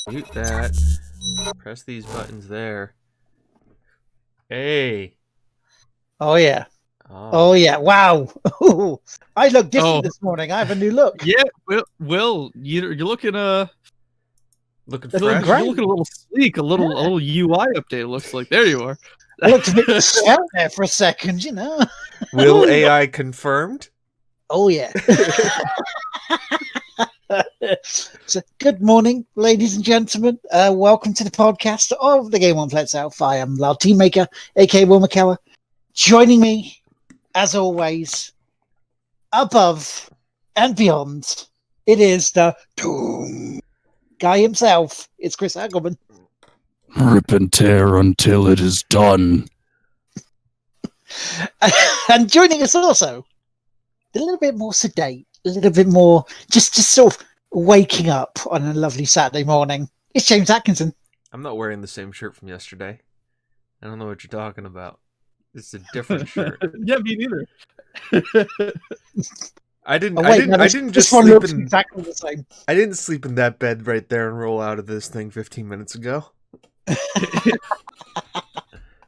Mute that. Press these buttons there. Hey. Oh yeah. Oh, Oh yeah. Wow. Ooh, I look different Oh. this morning. I have a new look. Yeah, Will, you're looking looking Looking fresh. great. you're looking a little sleek, a little UI update. It looks like there you are. I looked a bit out there for a second, you know. Will AI confirmed? Oh yeah. So, good morning, ladies and gentlemen. Welcome to the podcast of the Game One Play Itself. I am Lard Teammaker, aka Will McKellar. Joining me, as always, above and beyond, it is the Doom guy himself. It's Chris Hagelman. Rip and tear until it is done. And joining us also, a little bit more sedate, a little bit more just sort of waking up on a lovely Saturday morning. It's James Atkinson. I'm not wearing the same shirt from yesterday. I don't know what you're talking about. It's a different shirt. Yeah, me neither. I didn't. Oh, I wait, didn't. no, I this- didn't this just one sleep looks in. exactly the same. I didn't sleep in that bed right there and roll out of this thing 15 minutes ago.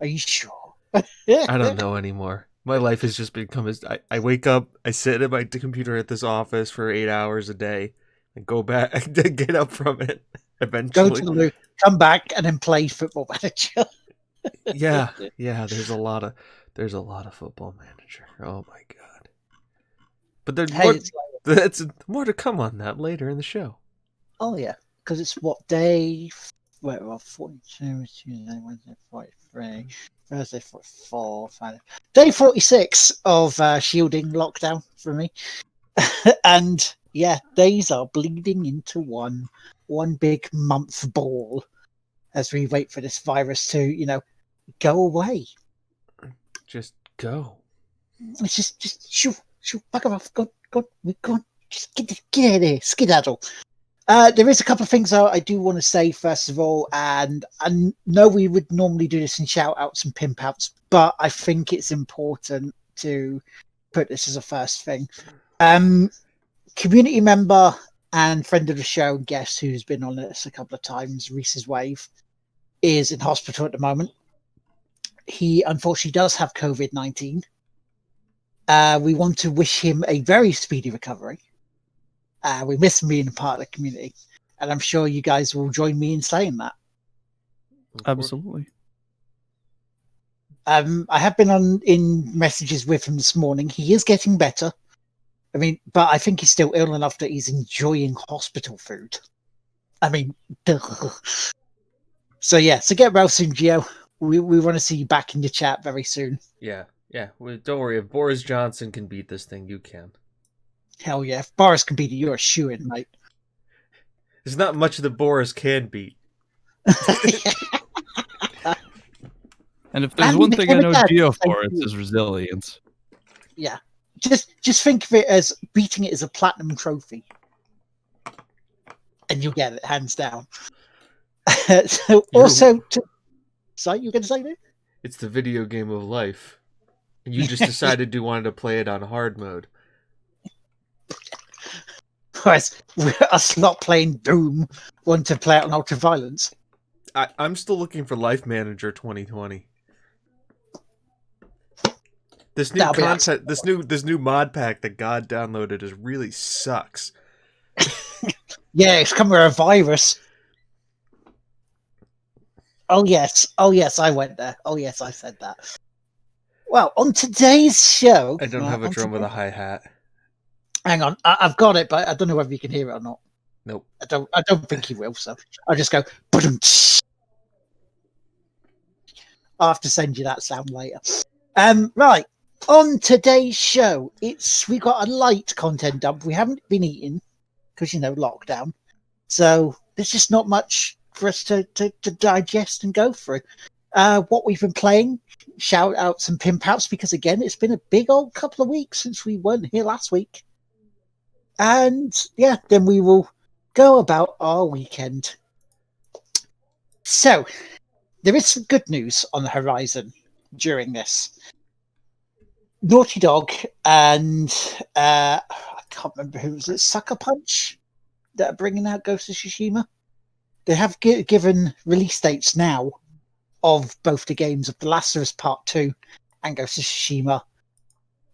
Are you sure? I don't know anymore. My life has just become as I wake up, I sit at my computer at this office for 8 hours a day, and go back, get up from it Go eventually. to the loo, come back, and then play Football Manager. Yeah. There's a lot of Football Manager. Oh my god! But there's Hey, more. it's like, That's more to come on that later in the show. oh yeah, because it's what day? Wait, well, 42, Tuesday, Wednesday, 43, Thursday, 44, Friday. Day 46 of shielding lockdown for me. And yeah, days are bleeding into one big month ball as we wait for this virus to, go away. Just go. It's just shoo, back off, go on, just get out of here, skedaddle. There is a couple of things I do want to say first of all, and I know we would normally do this in shout outs and pimp outs, but I think it's important to put this as a first thing. Community member and friend of the show, guest who's been on this a couple of times, Reese's Wave, is in hospital at the moment. He unfortunately does have COVID-19. We want to wish him a very speedy recovery. We miss him being a part of the community, and I'm sure you guys will join me in saying that. Absolutely. I have been in messages with him this morning. He is getting better. I mean, but I think he's still ill enough that he's enjoying hospital food. I mean, duh. So get well soon, Gio. We want to see you back in the chat very soon. Yeah. Well, don't worry. If Boris Johnson can beat this thing, you can. Hell yeah. If Boris can beat it, you're a shoo-in, mate. There's not much that Boris can beat. And if there's And one the thing I know Democrats, Geo thank for, it's you. his resilience. Yeah. Just think of it as beating it as a platinum trophy. And you'll get it, hands down. So also, sorry, you were going to say that? It's the video game of life. And you just decided you wanted to play it on hard mode. Whereas us not playing Doom want to play it on ultra violence. I'm still looking for Life Manager 2020. This new That'll be content, this new mod pack that God downloaded is really sucks. Yeah, it's come with a virus. Oh yes, I went there. Oh yes, I said that. Well, on today's show, I don't have a drum with a hi-hat. Hang on, I've got it, but I don't know whether you can hear it or not. Nope. I don't think you will. So I'll just go. Ba-dum-tsh. I'll have to send you that sound later. Right. On today's show, we got a light content dump. We haven't been eating because lockdown. So there's just not much for us to digest and go through. What we've been playing, shout outs and pimp outs, because again, it's been a big old couple of weeks since we weren't here last week. And yeah, then we will go about our weekend. So there is some good news on the horizon during this. Naughty Dog and I can't remember who was it, Sucker Punch, that are bringing out Ghost of Tsushima. they have given release dates now of both the games of The Last of Us Part 2 and Ghost of Tsushima.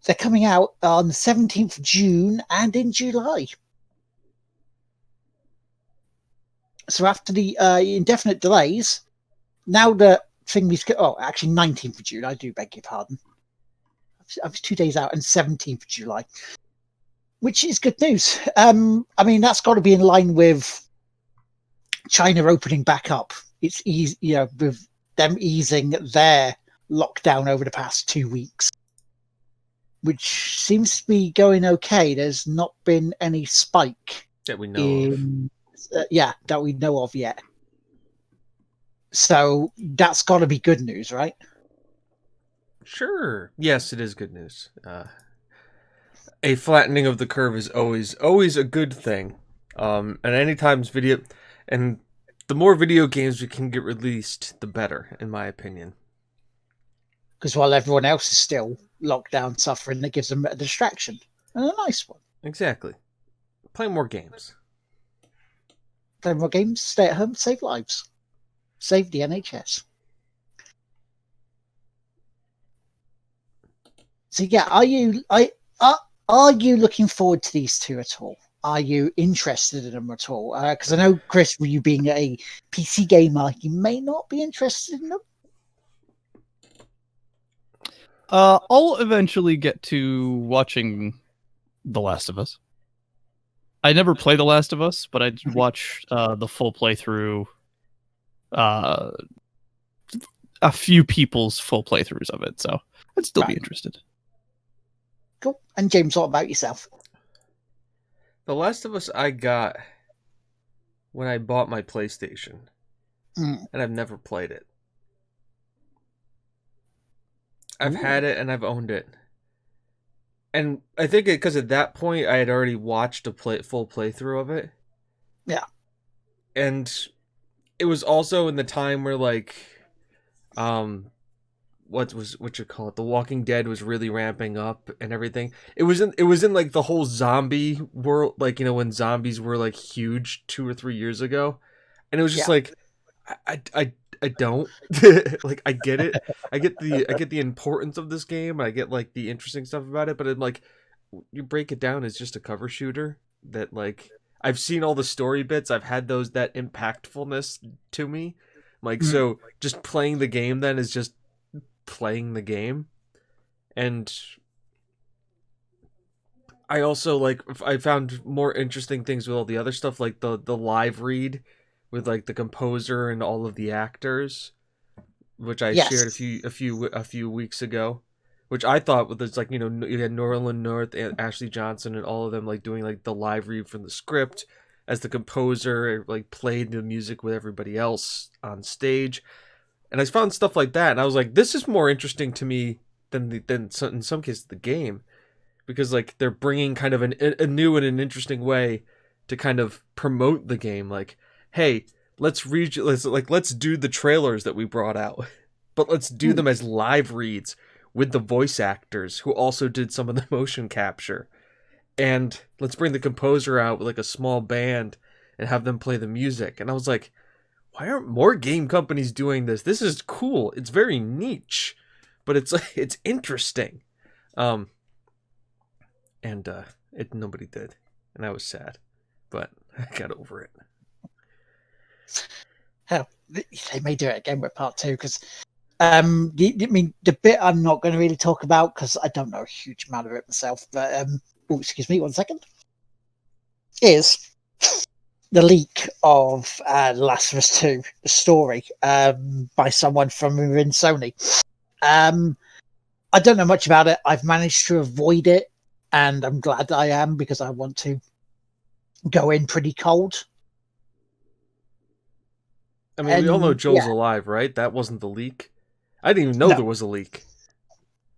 They're coming out on the 17th of June and in July. So after the indefinite delays, now the thing is... Oh, actually 19th of June, I do beg your pardon. I was 2 days out, and 17th of July. Which is good news. I mean, that's got to be in line with China opening back up. It's easy, with them easing their lockdown over the past 2 weeks, which seems to be going okay. There's not been any spike that we know of. That we know of yet. So that's got to be good news, right? Sure. Yes, it is good news. A flattening of the curve is always a good thing. And anytime's video, and the more video games we can get released, the better, in my opinion. Because while everyone else is still locked down suffering, it gives them a distraction. And a nice one. Exactly. Play more games. Play more games, stay at home, save lives. Save the NHS. So yeah, are you looking forward to these two at all? Are you interested in them at all? Because I know, Chris, you being a PC gamer, you may not be interested in them. I'll eventually get to watching The Last of Us. I never play The Last of Us, but I did watch the full playthrough. A few people's full playthroughs of it, so I'd still be interested. Cool. And James, what about yourself? The Last of Us I got when I bought my PlayStation, and I've never played it. I've had it and I've owned it. And I think because at that point I had already watched a full playthrough of it. Yeah. And it was also in the time where The Walking Dead was really ramping up and everything. It was in like the whole zombie world, like, when zombies were like huge 2 or 3 years ago. And it was just like I don't like, I get it. I get the importance of this game. I get like the interesting stuff about it, but it, like, you break it down as just a cover shooter that, like, I've seen all the story bits. I've had that impactfulness to me. Like, so just playing the game then is just playing the game. And I also, like, I found more interesting things with all the other stuff, like the live read with, like, the composer and all of the actors, which I shared a few weeks ago, which I thought was like, you had Norland North and Ashley Johnson and all of them, like, doing like the live read from the script as the composer, like, played the music with everybody else on stage. And I found stuff like that, and I was like, this is more interesting to me than in some cases the game, because, like, they're bringing kind of a new and an interesting way to kind of promote the game. Like, hey, let's do the trailers that we brought out, but let's do them as live reads with the voice actors who also did some of the motion capture, and let's bring the composer out with, like, a small band and have them play the music. And I was like, why aren't more game companies doing this? This is cool. It's very niche, but it's interesting. Nobody did, and I was sad, but I got over it. Hell, they may do it again with part 2, because the bit I'm not going to really talk about because I don't know a huge amount of it myself, but excuse me 1 second, is the leak of The Last of Us 2, the story, by someone from within Sony. I don't know much about it. I've managed to avoid it, and I'm glad I am, because I want to go in pretty cold. I mean, we all know Joel's alive, right? That wasn't the leak. I didn't even know there was a leak.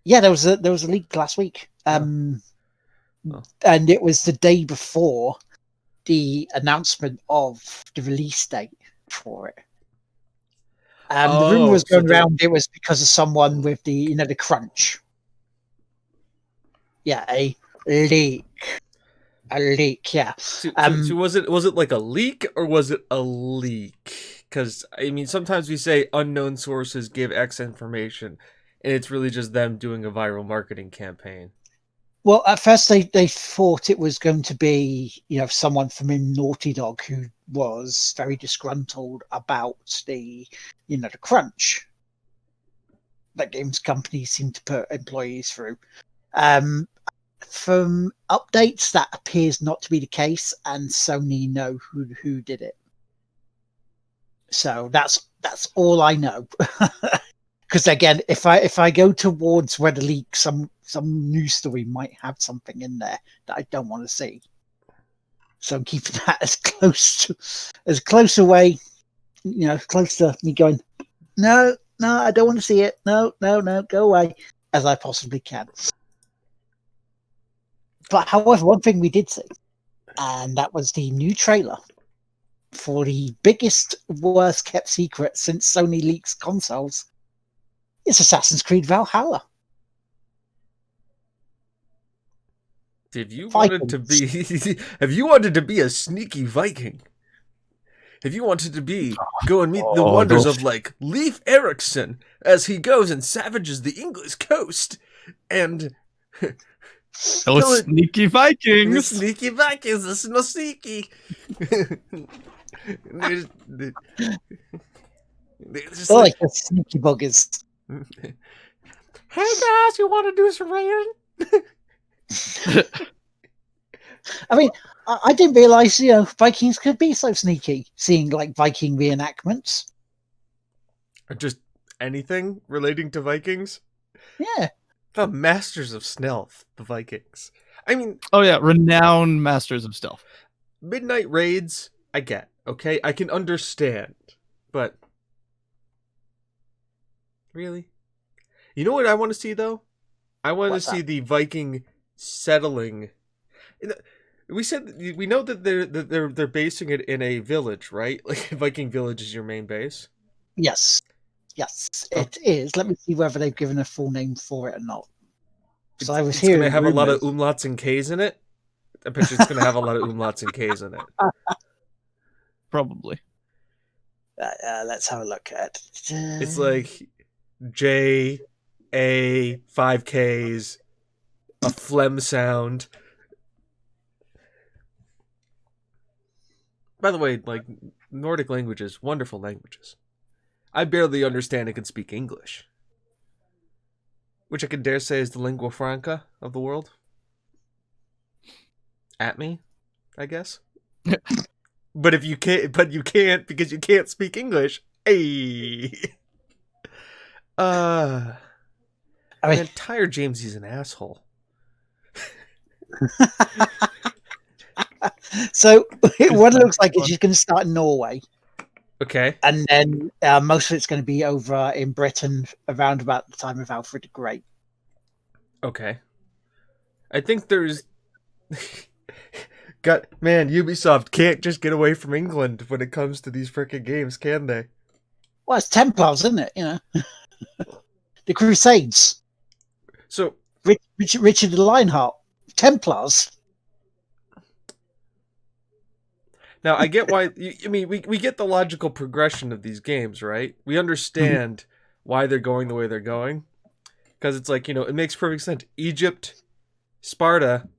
Yeah, there was a leak last week. And it was the day before the announcement of the release date for it. The rumor was going around it was because of someone with the crunch. Yeah, a leak. A leak, yeah. So was it like a leak or was it a leak? Because I mean, sometimes we say unknown sources give X information, and it's really just them doing a viral marketing campaign. Well, at first they thought it was going to be, someone from in Naughty Dog who was very disgruntled about the crunch that games companies seem to put employees through. From updates, that appears not to be the case, and Sony know who did it. So that's all I know. Because again, if I go towards where the leak, some news story might have something in there that I don't want to see. So I'm keeping that as close away, close to me going, no, I don't want to see it. No, go away, as I possibly can. But however, one thing we did see, and that was the new trailer for the biggest, worst kept secret since Sony leaks consoles. It's Assassin's Creed Valhalla. Have you wanted to be a sneaky Viking? Have you wanted to go and meet the wonders of like Leif Erikson as he goes and savages the English coast and sneaky Vikings! Sneaky Vikings, this is no sneaky. Like the sneaky buggers. Hey guys, you want to do some raiding? I mean, I didn't realize, Vikings could be so sneaky, seeing like Viking reenactments. Or just anything relating to Vikings? Yeah. The masters of stealth, the Vikings. I mean... Oh yeah, renowned masters of stealth. Midnight raids, I get, okay? I can understand, but... Really? You know what I want to see, though? I want to see the Viking settling. We know that they're basing it in a village, right? Like Viking village is your main base. Yes, it is. Let me see whether they've given a full name for it or not. So I was it's hearing going to have rumors. a lot of umlauts and K's in it. I bet you it's going to have a lot of umlauts and K's in it. Probably. Let's have a look at it. It's like J, A, 5 Ks, a phlegm sound. By the way, like, Nordic languages, wonderful languages. I barely understand and can speak English. Which I can dare say is the lingua franca of the world. At me, I guess. But you can't because you can't speak English. Hey. I mean, entire James, he's an asshole. So what it looks like is she's going to start in Norway. Okay. And then most of it's going to be over in Britain around about the time of Alfred the Great. Okay. I think there's... Ubisoft can't just get away from England when it comes to these frickin' games, can they? Well, it's Templars, isn't it? The Crusades. So... Richard the Lionheart. Templars. Now, I get why... we get the logical progression of these games, right? We understand why they're going the way they're going. Because it's like, it makes perfect sense. Egypt, Sparta,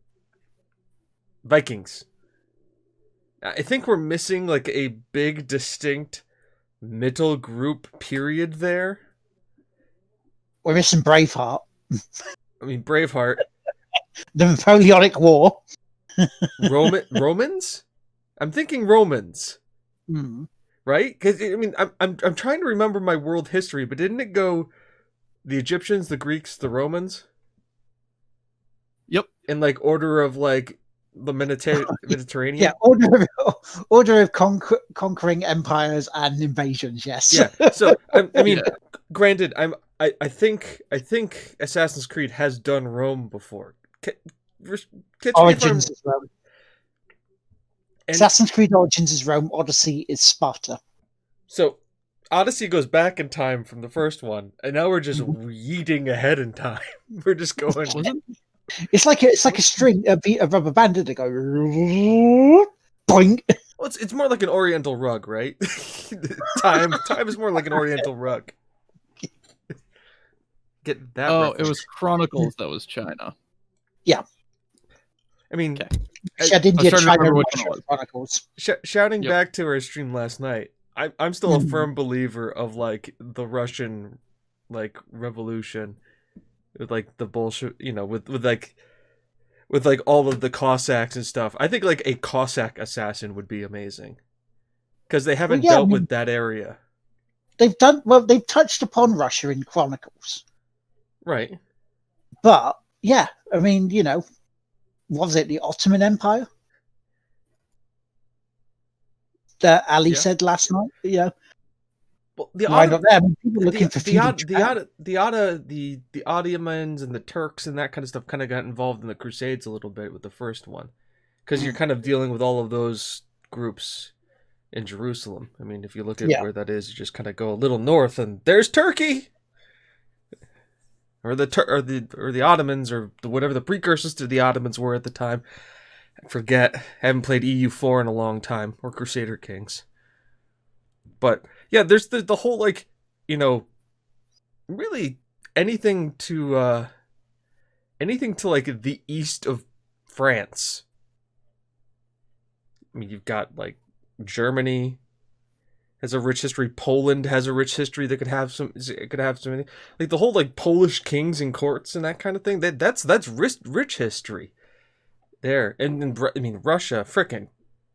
Vikings. I think we're missing, like, a big, distinct middle group period there. We're missing Braveheart. Braveheart. The Napoleonic War. Romans? I'm thinking Romans. Mm. Right? Because, I'm trying to remember my world history, but didn't it go... The Egyptians, the Greeks, the Romans? Yep. In, like, order of, like, the Mediterranean? Yeah, order of conquering empires and invasions, yes. Yeah, so, granted, I think Assassin's Creed has done Rome before. Origins is Rome. Assassin's Creed Origins is Rome, Odyssey is Sparta. So... Odyssey goes back in time from the first one, and now we're just yeeting ahead in time. We're just going... It's like a string, a rubber band that go boing. Well, it's more like an Oriental rug, right? Time is more like an Oriental rug. Get that? Oh, reference. it was Chronicles that was China. Yeah. I mean, Okay. Shed India, trying to China, remember which Russia one it was. Chronicles. shouting Yep. back to our stream last night. I'm still a Mhm. firm believer of like the Russian like revolution with like the bullshit, with like all of the Cossacks and stuff. I think like a Cossack assassin would be amazing because they haven't dealt with that area. They've touched upon Russia in Chronicles, Right? but yeah, I mean, was it the Ottoman Empire that Ali said last night? Well, why not there? I mean, people looking for the Ottomans and the Turks and that kind of stuff kind of got involved in the Crusades a little bit with the first one, because you're kind of dealing with all of those groups in Jerusalem. I mean, if you look at where that is, you just kind of go a little north and there's Turkey, or the Ottomans, or whatever the precursors to the Ottomans were at the time. I forget. I haven't played EU4 in a long time, or Crusader Kings. But yeah, there's the whole like, really anything to like the east of France. I mean, you've got like Germany has a rich history. Poland has a rich history that could have some like the whole like Polish kings and courts and that kind of thing. That's rich history there. And I mean, Russia, frickin'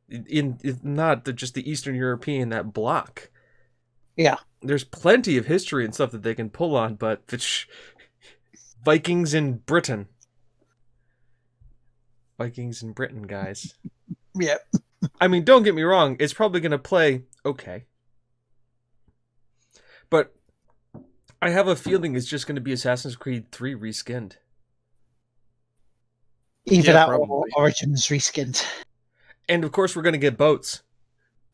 in not just the Eastern European, that block. Yeah, there's plenty of history and stuff that they can pull on, but Vikings in Britain, guys. Yeah. I mean, don't get me wrong, it's probably going to play okay. But I have a feeling it's just going to be Assassin's Creed 3 reskinned. Either that or Origins reskinned. And of course, we're going to get boats.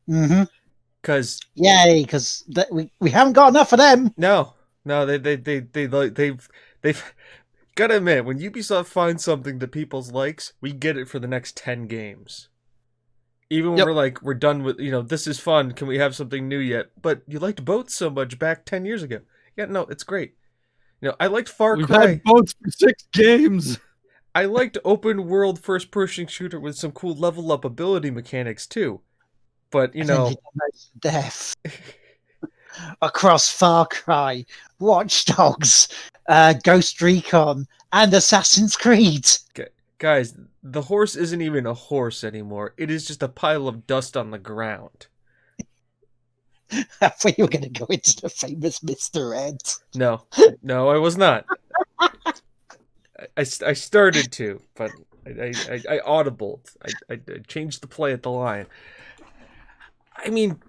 Mm-hmm. Because we haven't got enough of them. No, they've got to admit, when Ubisoft finds something that people likes, we get it for the next 10 games. Even when we're done with, this is fun, can we have something new yet? But you liked boats so much back 10 years ago. Yeah, no, it's great. I liked Far Cry. We've had boats for 6 games. I liked open world first person shooter with some cool level up ability mechanics too. But death across Far Cry, Watch Dogs, Ghost Recon, and Assassin's Creed. Okay. Guys, the horse isn't even a horse anymore. It is just a pile of dust on the ground. I thought you were going to go into the famous Mr. Ed. No, I was not. I started to, but I audibled. I changed the play at the line. I mean,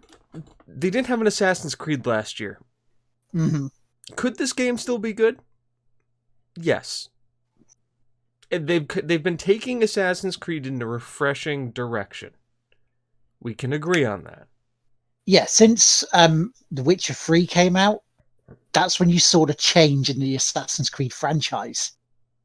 they didn't have an Assassin's Creed last year. Mm-hmm. Could this game still be good? Yes. And they've been taking Assassin's Creed in a refreshing direction. We can agree on that. Yeah, since The Witcher 3 came out, that's when you saw the change in the Assassin's Creed franchise.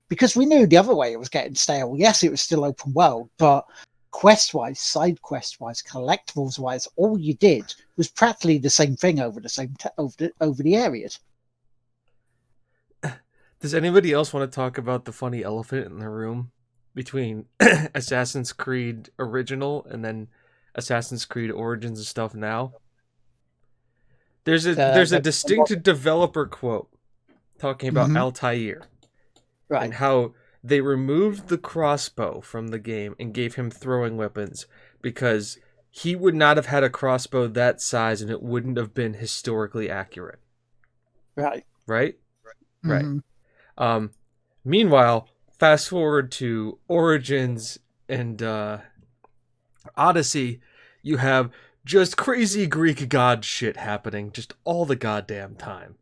Because we knew the other way it was getting stale. Yes, it was still open world, but quest-wise, side quest-wise, collectibles-wise, all you did was practically the same thing over the area. Does anybody else want to talk about the funny elephant in the room between Assassin's Creed Original and then Assassin's Creed Origins and stuff now? There's a distinct developer quote talking about Altair. Right. And how they removed the crossbow from the game and gave him throwing weapons because he would not have had a crossbow that size and it wouldn't have been historically accurate. Right. Right? Mm-hmm. Right. Meanwhile, fast forward to Origins and Odyssey, you have just crazy Greek god shit happening just all the goddamn time.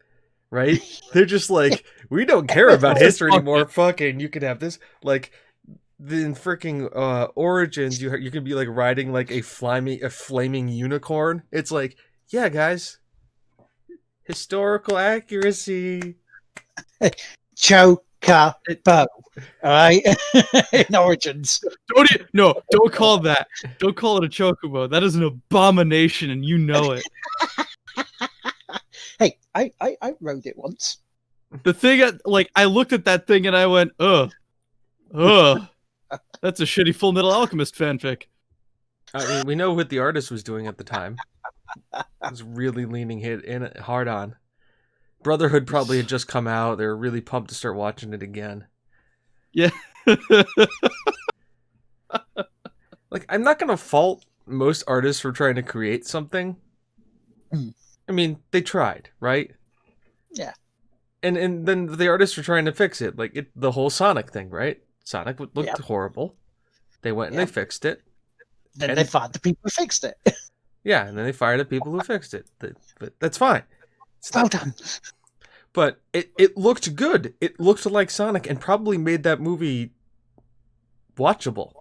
Right? They're just like, we don't care about history anymore. Fucking, you can have this. Like, in freaking Origins, you can be like riding like a flaming unicorn. It's like, yeah, guys, historical accuracy. Joe, Chocobo. All right, in Origins. Don't call that. Don't call it a chocobo. That is an abomination, and you know it. Hey, I rode it once. The thing, I looked at that thing and I went, ugh. That's a shitty Full Metal Alchemist fanfic. I mean, we know what the artist was doing at the time. It was really leaning in hard on. Brotherhood probably had just come out. They were really pumped to start watching it again. Yeah. Like, I'm not gonna fault most artists for trying to create something. I mean, they tried, right? Yeah. And then the artists were trying to fix it. Like, the whole Sonic thing, right? Sonic looked horrible. They went and they fixed it. Then they fired the people who fixed it. Yeah, and then they fired the people who fixed it. But that's fine. Well done. But it looked good. It looked like Sonic and probably made that movie watchable.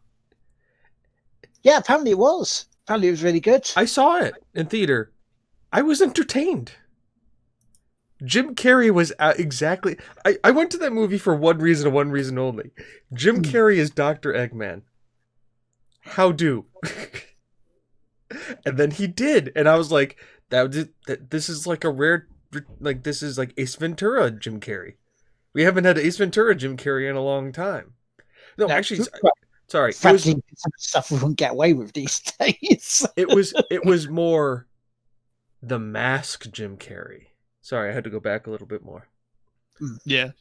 Yeah, apparently it was. Apparently it was really good. I saw it in theater. I was entertained. Jim Carrey was exactly... I went to that movie for one reason and one reason only. Jim Carrey is Dr. Eggman. How do? And then he did. And I was like, this is like a rare... Like, this is like Ace Ventura Jim Carrey. We haven't had Ace Ventura Jim Carrey in a long time. No, actually... Sorry. Frankly, some stuff we wouldn't get away with these days. It was more The Mask Jim Carrey. Sorry, I had to go back a little bit more. Yeah.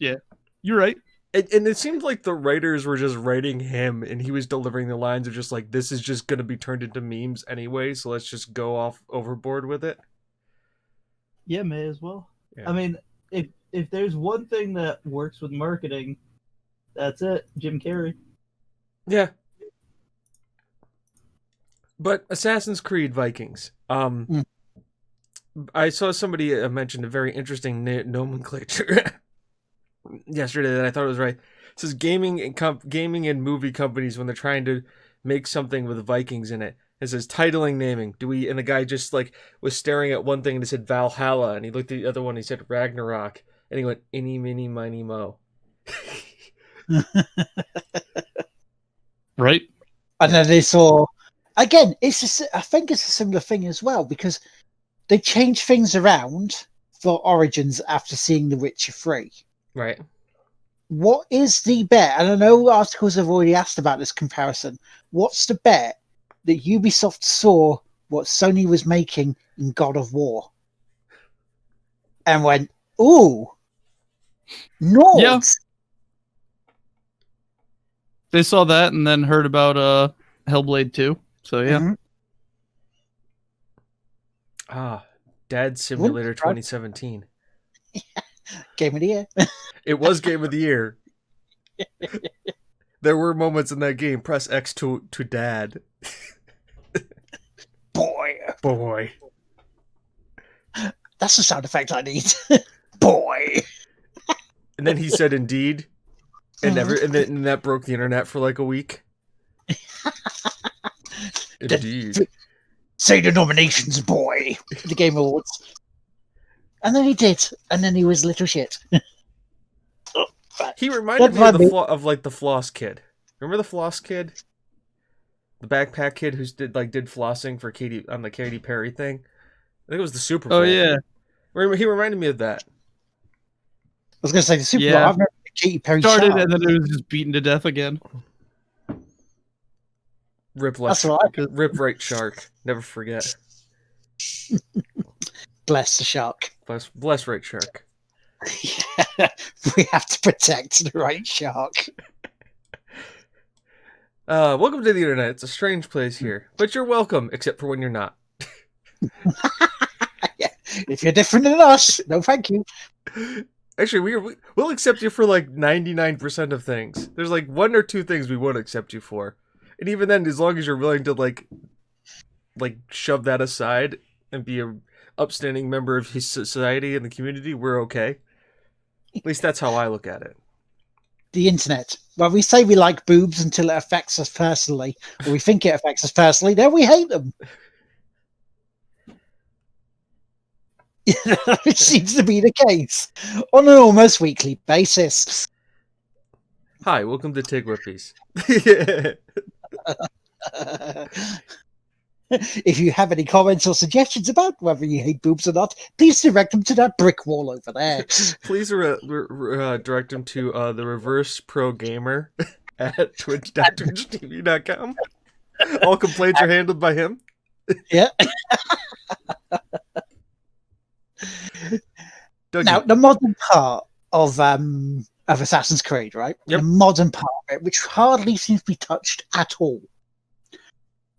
You're right. And it seemed like the writers were just writing him, and he was delivering the lines of just like, this is just going to be turned into memes anyway, so let's just go off overboard with it. Yeah, may as well. Yeah. I mean, if there's one thing that works with marketing, that's it. Jim Carrey. Yeah. But Assassin's Creed Vikings. I saw somebody mention a very interesting nomenclature yesterday that I thought was right. It says gaming and movie companies, when they're trying to make something with Vikings in it, it says titling, naming. And the guy just like was staring at one thing and it said Valhalla, and he looked at the other one and he said Ragnarok, and he went any mini miny mo. Right. And then they saw again. I think it's a similar thing as well, because they changed things around for Origins after seeing The Witcher 3. Right. What is the bet? And I know articles have already asked about this comparison. What's the bet that Ubisoft saw what Sony was making in God of War and went, ooh, no. Yeah. They saw that and then heard about Hellblade 2. So yeah. Mm-hmm. Dad Simulator 2017. Game of the year. It was Game of the Year. There were moments in that game. Press X to dad. Boy. That's the sound effect I need. Boy. And then he said indeed. And then that broke the internet for like a week. Indeed. Say the nominations, boy. The Game Awards. And then he did. And then he was little shit. He reminded me of the Floss Kid. Remember the Floss Kid? The backpack kid who did flossing for Katy on the Katy Perry thing? I think it was the Super Bowl. Oh yeah. He reminded me of that. I was going to say the Super Bowl. I've never Katy Perry started shot. And then it was just beaten to death again. Rip left. That's right. Rip right shark. Never forget. Bless the shark. Bless right shark. Yeah, we have to protect the right shark. Welcome to the internet. It's a strange place here, but you're welcome, except for when you're not. Yeah. If you're different than us, no thank you. Actually, we'll accept you for like 99% of things. There's like 1 or 2 things we won't accept you for. And even then, as long as you're willing to like shove that aside and be a upstanding member of his society and the community, we're okay. At least that's how I look at it. The internet. Well, we say we like boobs until it affects us personally, or we think it affects us personally, then we hate them. It seems to be the case on an almost weekly basis. Hi, welcome to TGWPIS. If you have any comments or suggestions about whether you hate boobs or not, please direct them to that brick wall over there. Please direct them to the Reverse Pro Gamer at twitch.twitchtv.com. All complaints are handled by him. Yeah. Now, the modern part of Assassin's Creed, right? Yep. The modern part of it, which hardly seems to be touched at all.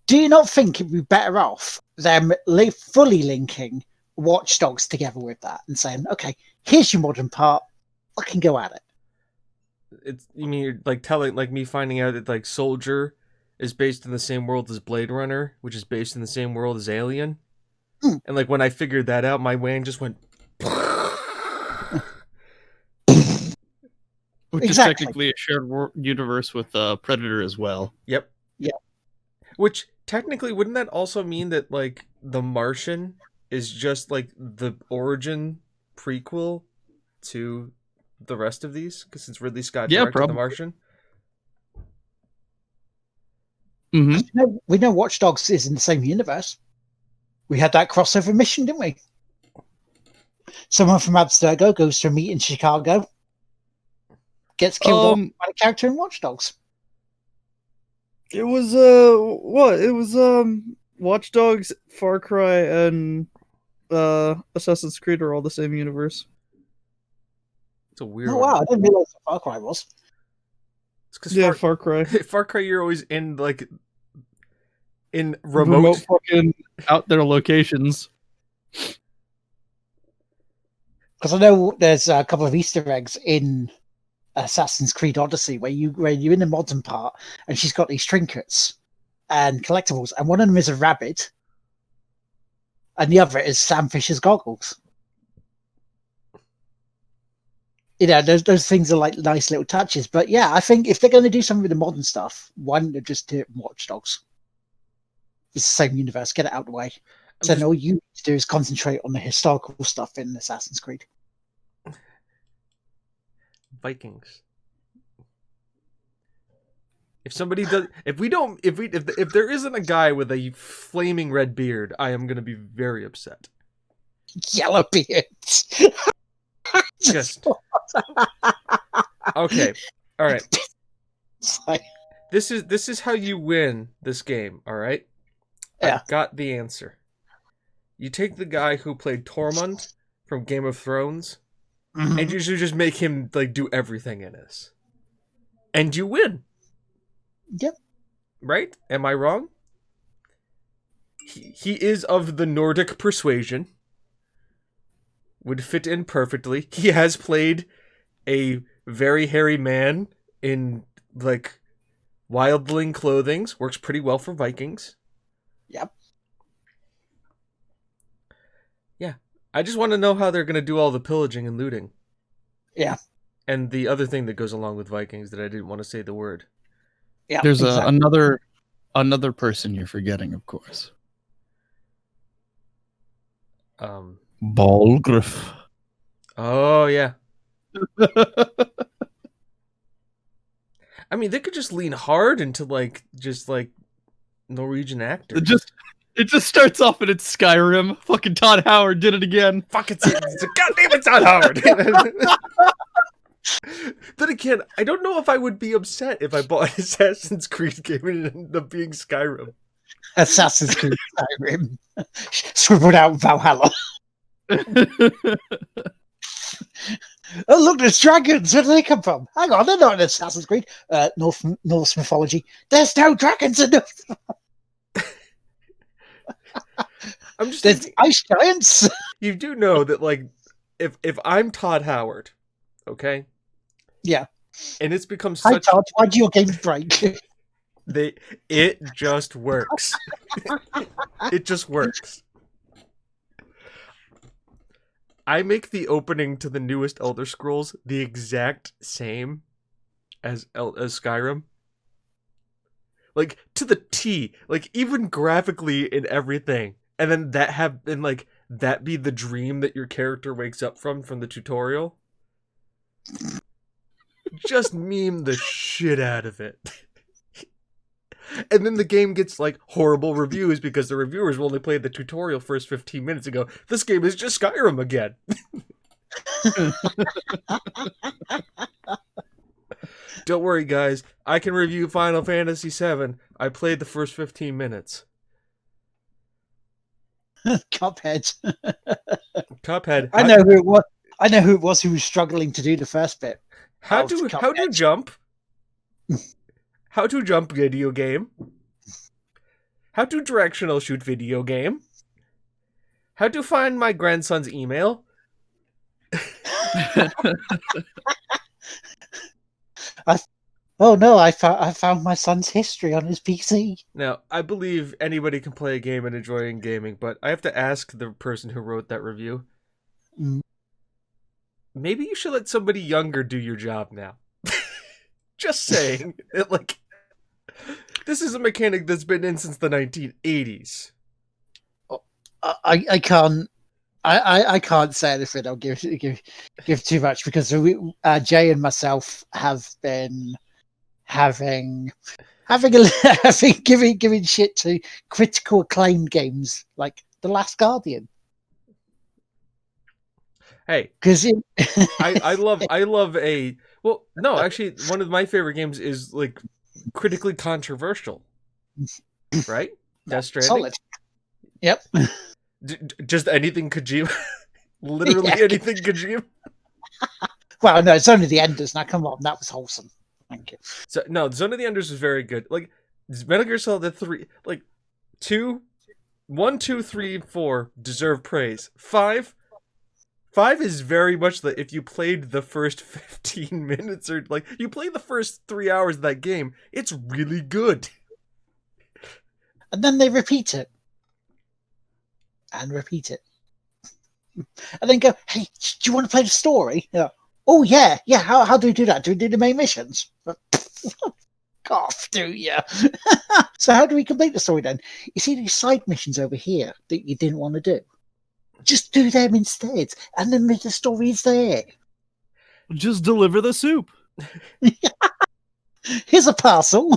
Do you not think it'd be better off them fully linking Watch Dogs together with that and saying, okay, here's your modern part, I can go at it? You mean you're like telling, like me finding out that like Soldier is based in the same world as Blade Runner, which is based in the same world as Alien? And like when I figured that out, my wang just went. Which is technically a shared universe with Predator as well. Yep. Yeah. Which technically, wouldn't that also mean that like The Martian is just like the origin prequel to the rest of these? Because it's Ridley Scott directed The Martian. Mm-hmm. We know Watch Dogs is in the same universe. We had that crossover mission, didn't we? Someone from Abstergo goes to a meet in Chicago, gets killed by a character in Watch Dogs. It was what? It was Watch Dogs, Far Cry, and Assassin's Creed are all the same universe. It's a weird. Oh wow! I didn't realize what Far Cry was. It's because Far Cry. Far Cry, you're always in like in remote fucking out there locations. Because I know there's a couple of Easter eggs in Assassin's Creed Odyssey where you're in the modern part and she's got these trinkets and collectibles, and one of them is a rabbit and the other is Sam Fisher's goggles. You know, those things are like nice little touches. But yeah, I think if they're going to do something with the modern stuff, why don't they just do it in Watch Dogs? It's the same universe, get it out of the way. So all you need to do is concentrate on the historical stuff in Assassin's Creed. Vikings. If there isn't a guy with a flaming red beard, I am going to be very upset. Yellow beards. Just okay. All right. This is how you win this game. All right. Yeah. I've got the answer. You take the guy who played Tormund from Game of Thrones, and you should just make him like do everything in this, and you win. Yep. Right? Am I wrong? He is of the Nordic persuasion. Would fit in perfectly. He has played a very hairy man in like wildling clothings. Works pretty well for Vikings. Yep. Yeah. I just want to know how they're going to do all the pillaging and looting. Yeah. And the other thing that goes along with Vikings that I didn't want to say the word. Yeah. There's another person you're forgetting, of course. Balgriff. Oh, yeah. I mean, they could just lean hard into just Norwegian actors. It just starts off and it's Skyrim. Fucking Todd Howard did it again. Fucking goddamn it, Todd Howard. Then again, I don't know if I would be upset if I bought an Assassin's Creed game and it ended up being Skyrim. Assassin's Creed Skyrim. Scribbled out Valhalla. Oh look, there's dragons. Where do they come from? Hang on, they're not in Assassin's Creed. Norse mythology. There's no dragons in North. There's ice giants. You do know that, like, if I'm Todd Howard, okay? Yeah. And it's become Hi, such. Todd, why do your games break? It just works. It just works. I make the opening to the newest Elder Scrolls the exact same as Skyrim. Like, to the T. Like, even graphically and everything. And then that be the dream that your character wakes up from the tutorial. just meme the shit out of it. And then the game gets like horrible reviews because the reviewers will only play the tutorial first 15 minutes and go, this game is just Skyrim again. Don't worry, guys. I can review Final Fantasy VII. I played the first 15 minutes. Cuphead. Cuphead. I know who it was. I know who it was who was struggling to do the first bit. How to jump? How to jump video game? How to directional shoot video game? How to find my grandson's email? Oh no! I found my son's history on his PC. Now, I believe anybody can play a game and enjoy gaming, but I have to ask the person who wrote that review. Maybe you should let somebody younger do your job now. Just saying. Like, this is a mechanic that's been in since the 1980s. I can't. I can't say anything. I'll give too much because Jay and myself have been giving shit to critical acclaim games like The Last Guardian. Hey, because I love a well. No, actually, one of my favorite games is like critically controversial, right? Death Stranding. Solid. Yep. Just anything Kojima. Literally anything Kojima. Well, no, it's only the Enders. Now, come on, that was wholesome. Thank you. So no, Zone of the Enders is very good. Like Metal Gear Solid 3, like 1, 2, 3, 4 deserve praise. 5 is very much like if you played the first 15 minutes or like you play the first 3 hours of that game, it's really good. And then they repeat it. And repeat it. And then go, hey, do you want to play the story? Yeah. Oh, yeah. Yeah, how do we do that? Do we do the main missions? Off, do you? So how do we complete the story then? You see these side missions over here that you didn't want to do? Just do them instead. And then the story is there. Just deliver the soup. Here's a parcel.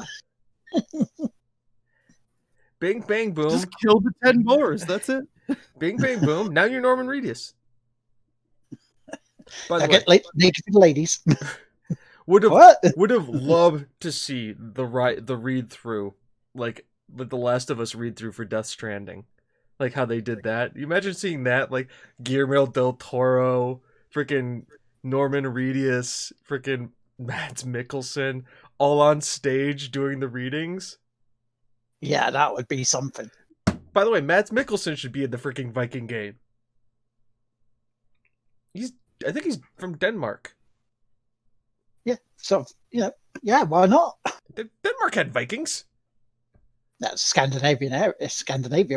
Bing, bang, boom. Just kill the 10 boars. That's it. Bing, bang, boom. Now you're Norman Reedus. By the way, naked ladies. would have loved to see the read through, like the Last of Us read through for Death Stranding, like how they did that. You imagine seeing that, like Guillermo del Toro, freaking Norman Reedus, freaking Mads Mikkelsen, all on stage doing the readings. Yeah, that would be something. By the way, Mads Mikkelsen should be in the freaking Viking game. I think he's from Denmark. Yeah, so yeah, why not? Denmark had Vikings. That's Scandinavia,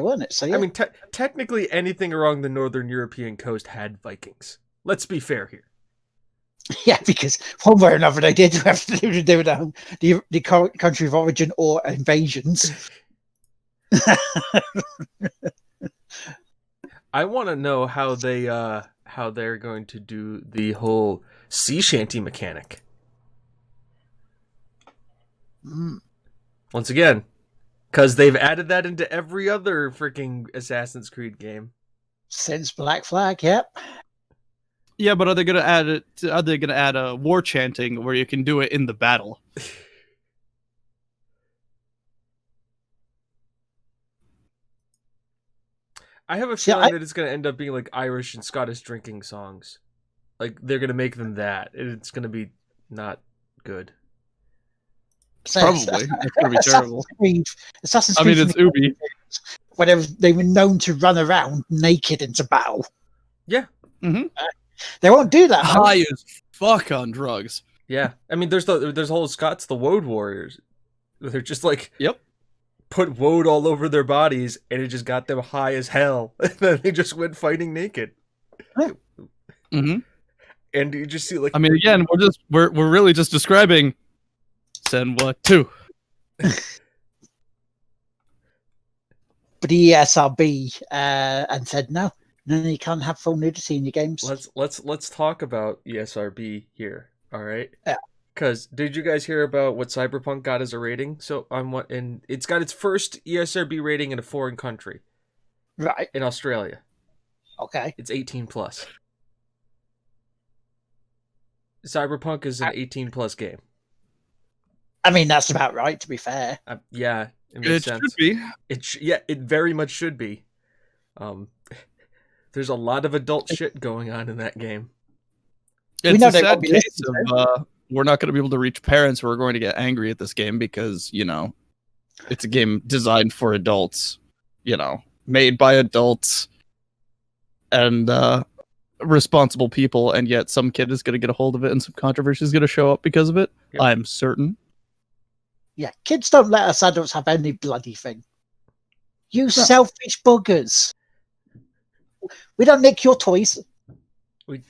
wasn't it? So yeah. I mean, technically, anything along the northern European coast had Vikings. Let's be fair here. Yeah, because one way or another, they did have to do with the country of origin or invasions. I want to know how they're going to do the whole sea shanty mechanic. Once again, because they've added that into every other freaking Assassin's Creed game since Black Flag. Yep. Yeah, but are they going to add it? Are they going to add a war chanting where you can do it in the battle? I have a feeling that it's going to end up being like Irish and Scottish drinking songs. Like they're going to make them that, and it's going to be not good. Probably, it's going to be terrible. Assassin's Creed. I mean, it's Ubi. Whenever they were known to run around naked into battle. Yeah. Mm-hmm. They won't do that. High as fuck on drugs. Yeah, I mean, there's whole Scots, the Woad Warriors. They're just like, yep, put woad all over their bodies, and it just got them high as hell. And then they just went fighting naked. Mm-hmm. And you just see like, I mean, again, we're really just describing Senwa 2. But the ESRB and said no, you can't have full nudity in your games. Let's talk about ESRB here. All right. Yeah. Because did you guys hear about what Cyberpunk got as a rating? So on what, and it's got its first ESRB rating in a foreign country, Right. in Australia. Okay. It's 18 plus. Cyberpunk is an 18 plus game. I mean, that's about right, to be fair. Yeah, it makes It sense. should be. It very much should be. There's a lot of adult shit going on in that game. It's know a they sad won't be case listening of we're not going to be able to reach parents who are going to get angry at this game because, it's a game designed for adults, made by adults and responsible people, and yet some kid is going to get a hold of it and some controversy is going to show up because of it. Yep. I'm certain. Yeah, kids don't let us adults have any bloody thing. You selfish buggers. We don't nick your toys.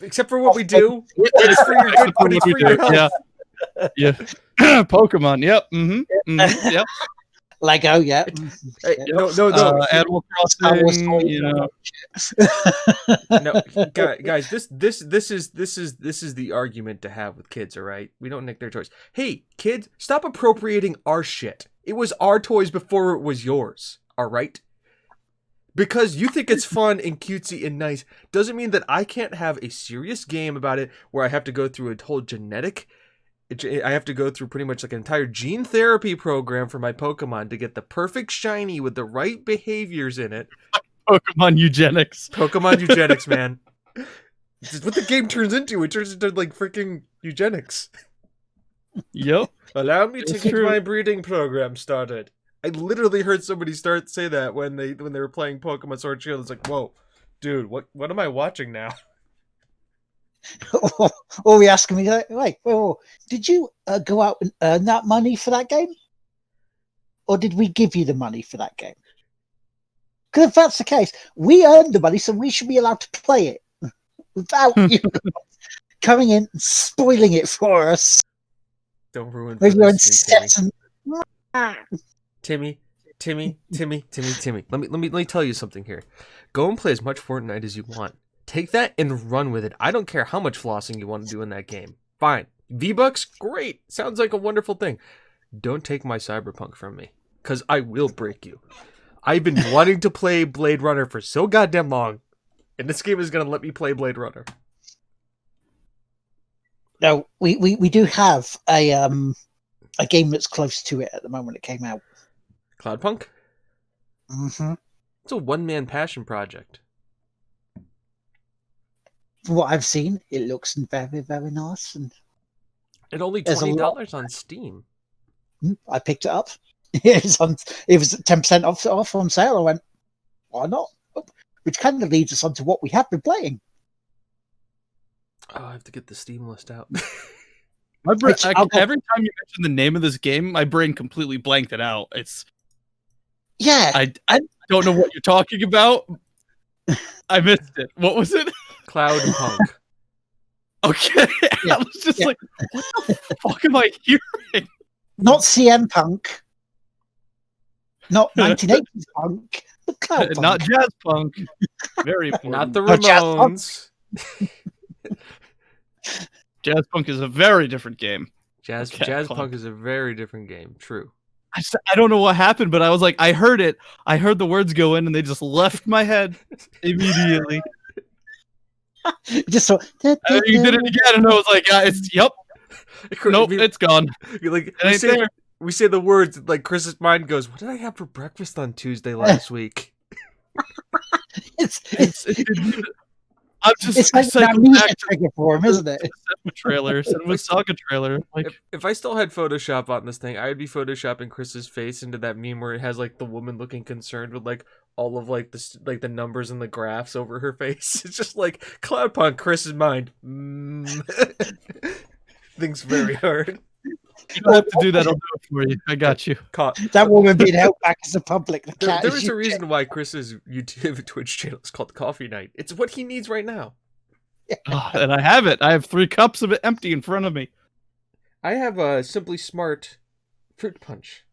Except for what we do. It's for your good, but it's for your health. Yeah. Pokemon, yep. Yep. Lego, yeah. Hey, no. Animal Crossing, No, guys, this is the argument to have with kids, all right? We don't nick their toys. Hey, kids, stop appropriating our shit. It was our toys before it was yours, all right? Because you think it's fun and cutesy and nice doesn't mean that I can't have a serious game about it where I have to go through a whole I have to go through pretty much like an entire gene therapy program for my Pokemon to get the perfect shiny with the right behaviors in it. Pokemon eugenics. Pokemon eugenics, man. This is what the game turns into. It turns into like freaking eugenics. Yep. Allow me to It's get true. my breeding program started. I literally heard somebody say that when they were playing Pokemon Sword and Shield. It's like, whoa, dude, what am I watching now? Or we asking me, like, wait, did you go out and earn that money for that game? Or did we give you the money for that game? Because if that's the case, we earned the money, so we should be allowed to play it without you coming in and spoiling it for us. Don't ruin With your this for me, incessant... Timmy. Let me tell you something here. Go and play as much Fortnite as you want. Take that and run with it. I don't care how much flossing you want to do in that game. Fine. V-Bucks? Great. Sounds like a wonderful thing. Don't take my Cyberpunk from me, because I will break you. I've been wanting to play Blade Runner for so goddamn long, and this game is going to let me play Blade Runner. No, we do have a game that's close to it at the moment it came out. Cloudpunk? Mm-hmm. It's a one-man passion project. From what I've seen, it looks very, very nice. And At only There's a lot. $20 on Steam. I picked it up. It was 10% off on sale. I went, why not? Which kind of leads us on to what we have been playing. Oh, I have to get the Steam list out. Every time you mention the name of this game, my brain completely blanked it out. Yeah. I don't know what you're talking about. I missed it. What was it? Cloudpunk. Okay. Yeah. I was just like, what the fuck am I hearing? Not CM Punk. Not 1980s Punk. But Cloud Punk. Not jazz punk. Very important. Not the Not Jazz Punk. Ramones. Jazz punk is a very different game. Jazz Okay, Punk is a very different game. True. I don't know what happened, but I was like, I heard it. I heard the words go in, and they just left my head immediately. Just so. And then you did it again, and I was like, yep. Nope, it's gone. Like It ain't there. we say the words like Chris's mind goes, "What did I have for breakfast on Tuesday last week?" It's I'm just it's like an cycled amnesia back to trigger for him, isn't it? the Cinema trailer, Cinema Saga trailer. Like, If I still had Photoshop on this thing, I would be photoshopping Chris's face into that meme where it has like the woman looking concerned with like all of like the numbers and the graphs over her face. It's just like Cloudpunk, Chris's mind. Thing's very hard. you don't have to do that. I'll do it for you. I got you. That woman being held back as a public. The cat There is is a reason why Chris's YouTube Twitch channel is called Coffee Night. It's what he needs right now. And I have it. I have 3 cups of it empty in front of me. I have a Simply Smart fruit punch.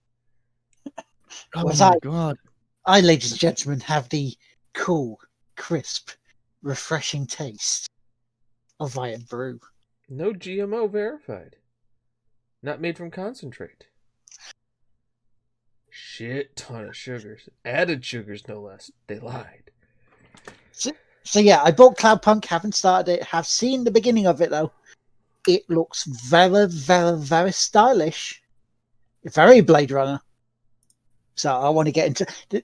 Oh Was my I- god. I, ladies and gentlemen, have the cool, crisp, refreshing taste of Iron Brew. No GMO verified. Not made from concentrate. Shit ton of sugars. Added sugars, no less. They lied. So yeah, I bought Cloudpunk, haven't started it, have seen the beginning of it though. It looks very, very, very stylish. Very Blade Runner. So I want to get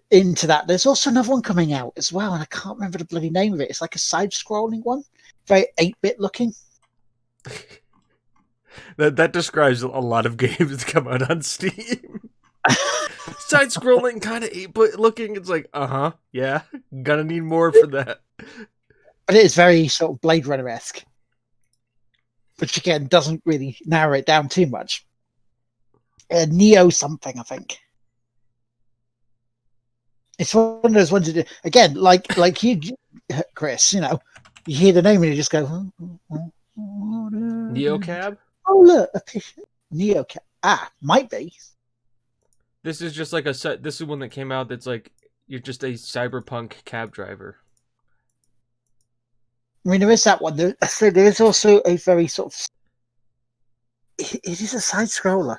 into that. There's also another one coming out as well, and I can't remember the bloody name of it. It's like a side-scrolling one. Very 8-bit looking. That describes a lot of games that come out on Steam. Side-scrolling, kind of 8-bit looking. It's like, yeah, gonna need more for that. But it is very sort of Blade Runner-esque. Which again, doesn't really narrow it down too much. Neo something, I think. It's one of those ones that, again, like you, Chris, you hear the name and you just go, Neocab? Oh, look, a picture. Neocab. Might be. This is just like this is one that came out that's like, you're just a cyberpunk cab driver. I mean, there is that one. There is also a very sort of... It is a side-scroller.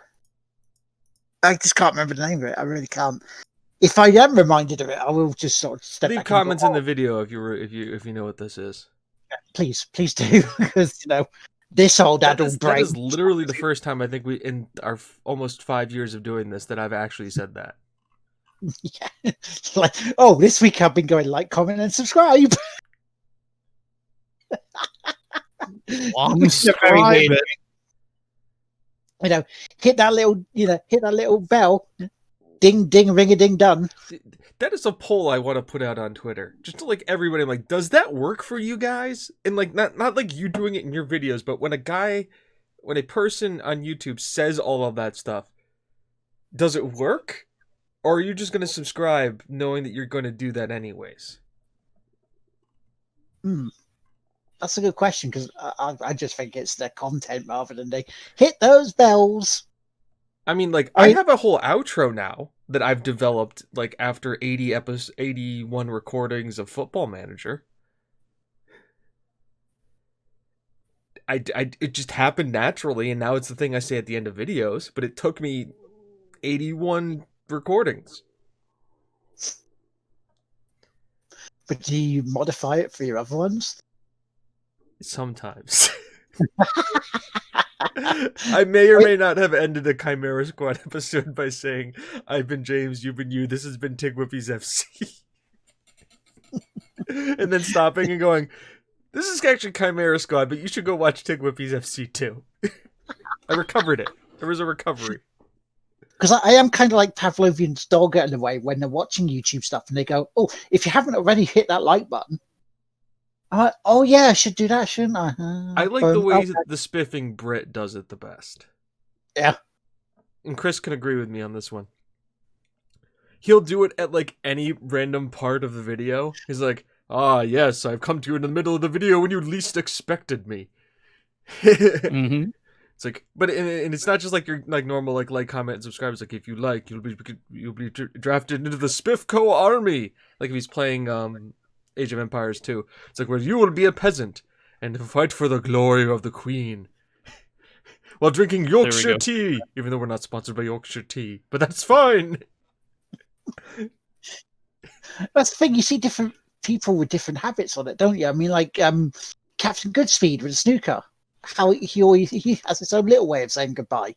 I just can't remember the name of it. I really can't. If I am reminded of it, I will just sort of step Leave back comments and in the video if you know what this is. Please do, because this old adult brain. That is literally the first time I think in our almost 5 years of doing this that I've actually said that. Yeah. Like, this week I've been going like, comment, and subscribe. Subscribe. Hit that little bell. Ding ding, ring a ding done. That is a poll I want to put out on Twitter, just to like everybody. I'm like, does that work for you guys? And like, not like you doing it in your videos, but when a person on YouTube says all of that stuff, does it work, or are you just going to subscribe knowing that you're going to do that anyways? That's a good question, because I just think it's the content rather than they hit those bells. I mean, like, I have a whole outro now that I've developed, like, after 81 recordings of Football Manager. It just happened naturally, and now it's the thing I say at the end of videos, but it took me 81 recordings. But do you modify it for your other ones? Sometimes. I may or may not have ended a Chimera Squad episode by saying, I've been James, you've been you, this has been TGWPIS FC. And then stopping and going, this is actually Chimera Squad, but you should go watch TGWPIS FC too. I recovered it. There was a recovery. Because I am kind of like Pavlovian's dog in a way when they're watching YouTube stuff and they go, if you haven't already hit that like button, I'm like, yeah, I should do that, shouldn't I? I like the way the spiffing Brit does it the best. Yeah. And Chris can agree with me on this one. He'll do it at like any random part of the video. He's like, yes, I've come to you in the middle of the video when you least expected me. Mm-hmm. It's like, but and it's not just like your like normal like comment and subscribe. It's like, if you like, you'll be drafted into the Spiffco army. Like if he's playing Age of Empires 2. It's like, where you will be a peasant and fight for the glory of the queen while drinking Yorkshire tea, even though we're not sponsored by Yorkshire tea, but that's fine. That's the thing, you see different people with different habits on it, don't you? I mean, like Captain Goodspeed with a snooker, how he has his own little way of saying goodbye,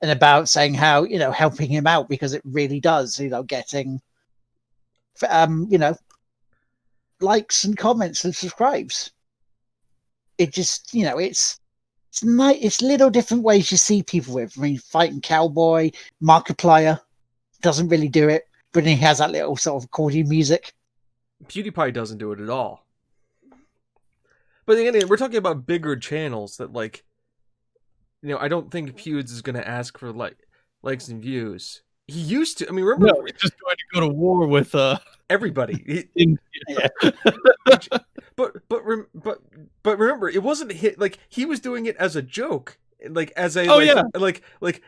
and about saying how helping him out, because it really does getting likes and comments and subscribes. It just it's nice. It's little different ways you see people with. I mean, Fighting Cowboy, Markiplier doesn't really do it, but he has that little sort of accordion music. PewDiePie doesn't do it at all. But again, we're talking about bigger channels that like, I don't think Pewds is going to ask for likes and views. He used to. I mean, remember? No, he's just going to go to war with everybody. Yeah. But remember, it wasn't hit. Like he was doing it as a joke, like as a like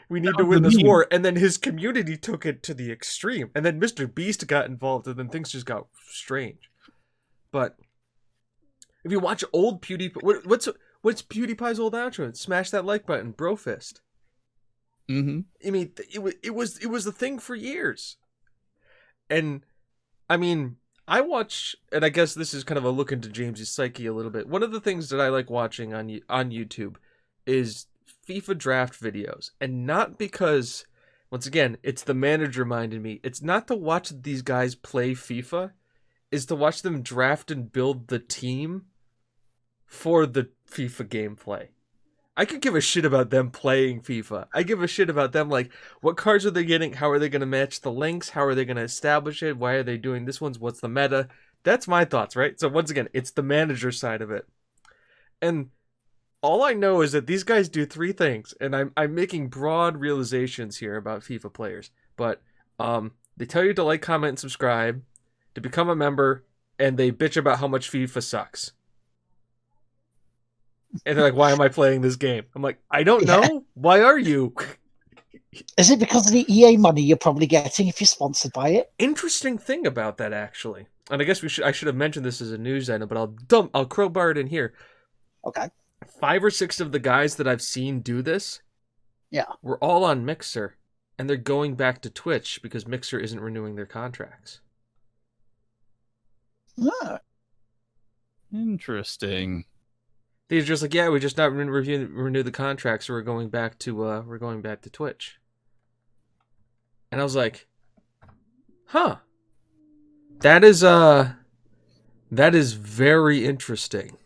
we need to win this war, and then his community took it to the extreme, and then Mr. Beast got involved, and then things just got strange. But if you watch old PewDiePie, what's PewDiePie's old outro? Smash that like button, bro fist. Mm-hmm. I mean, it was a thing for years. And I mean, I watch, and I guess this is kind of a look into James's psyche a little bit. One of the things that I like watching on YouTube is FIFA draft videos, and not because, once again, it's the manager mind in me. It's not to watch these guys play FIFA, is to watch them draft and build the team for the FIFA gameplay. I could give a shit about them playing FIFA. I give a shit about them, like, what cards are they getting? How are they going to match the links? How are they going to establish it? Why are they doing this ones? What's the meta? That's my thoughts, right? So once again, it's the manager side of it. And all I know is that these guys do three things, and I'm making broad realizations here about FIFA players. But they tell you to like, comment, and subscribe, to become a member, and they bitch about how much FIFA sucks. And they're like, why am I playing this game? I'm like, I don't know. Yeah. Why are you? Is it because of the EA money you're probably getting if you're sponsored by it? Interesting thing about that, actually. And I guess I should have mentioned this as a news item, but I'll crowbar it in here. Okay. 5 or 6 of the guys that I've seen do this, were all on Mixer, and they're going back to Twitch because Mixer isn't renewing their contracts. Oh. Interesting. They're just like, yeah, we just not renew the contract, so we're going back to Twitch. And I was like, huh. That is very interesting.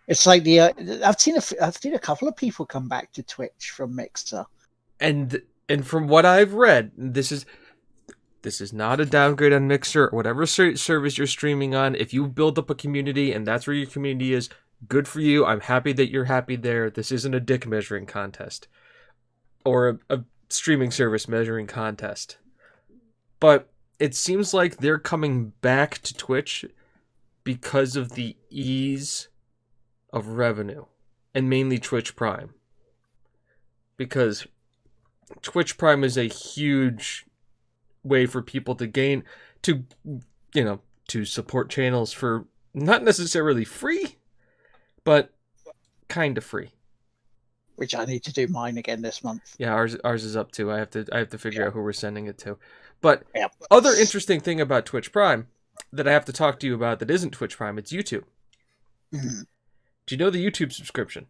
It's like I've seen a couple of people come back to Twitch from Mixer. And from what I've read, this is not a downgrade on Mixer or whatever service you're streaming on. If you build up a community and that's where your community is, good for you. I'm happy that you're happy there. This isn't a dick measuring contest or a streaming service measuring contest. But it seems like they're coming back to Twitch because of the ease of revenue, and mainly Twitch Prime. Because Twitch Prime is a huge way for people to support channels for not necessarily free, but kind of free. Which I need to do mine again this month. Yeah, ours is up too. I have to figure out who we're sending it to. But other interesting thing about Twitch Prime that I have to talk to you about that isn't Twitch Prime, it's YouTube. Mm-hmm. Do you know the YouTube subscription?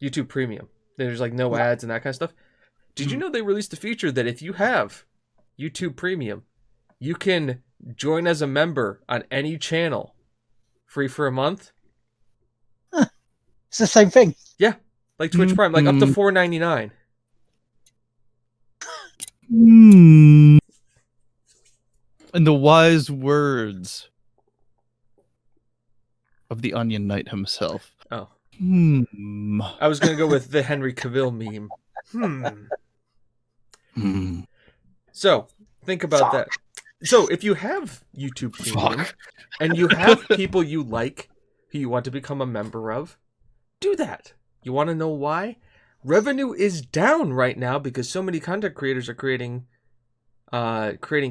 YouTube Premium. There's like no ads and that kind of stuff. Did you know they released a feature that if you have YouTube Premium, you can join as a member on any channel free for a month? Huh. It's the same thing. Yeah. Like Twitch Prime, like up to $4.99. In the wise words of the Onion Knight himself. Oh. I was going to go with the Henry Cavill meme. So, think about that. So, if you have YouTube Premium and you have people you like who you want to become a member of, do that. You want to know why? Revenue is down right now because so many content creators are creating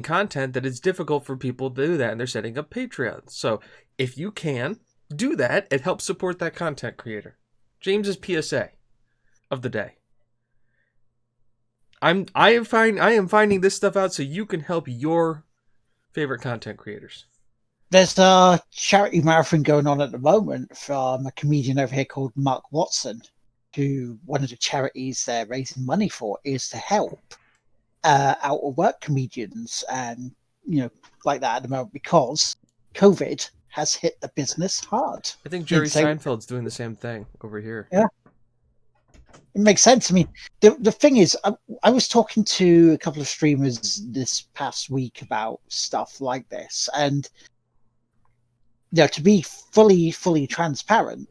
content that it's difficult for people to do that, and they're setting up Patreons. So, if you can, do that. It helps support that content creator. James's PSA of the day. I am finding this stuff out so you can help your favorite content creators. There's a charity marathon going on at the moment from a comedian over here called Mark Watson, who one of the charities they're raising money for is to help out of work comedians and like that at the moment because COVID has hit the business hard. I think Jerry Seinfeld's doing the same thing over here. Yeah. It makes sense. I mean, the thing is, I was talking to a couple of streamers this past week about stuff like this, and to be fully transparent,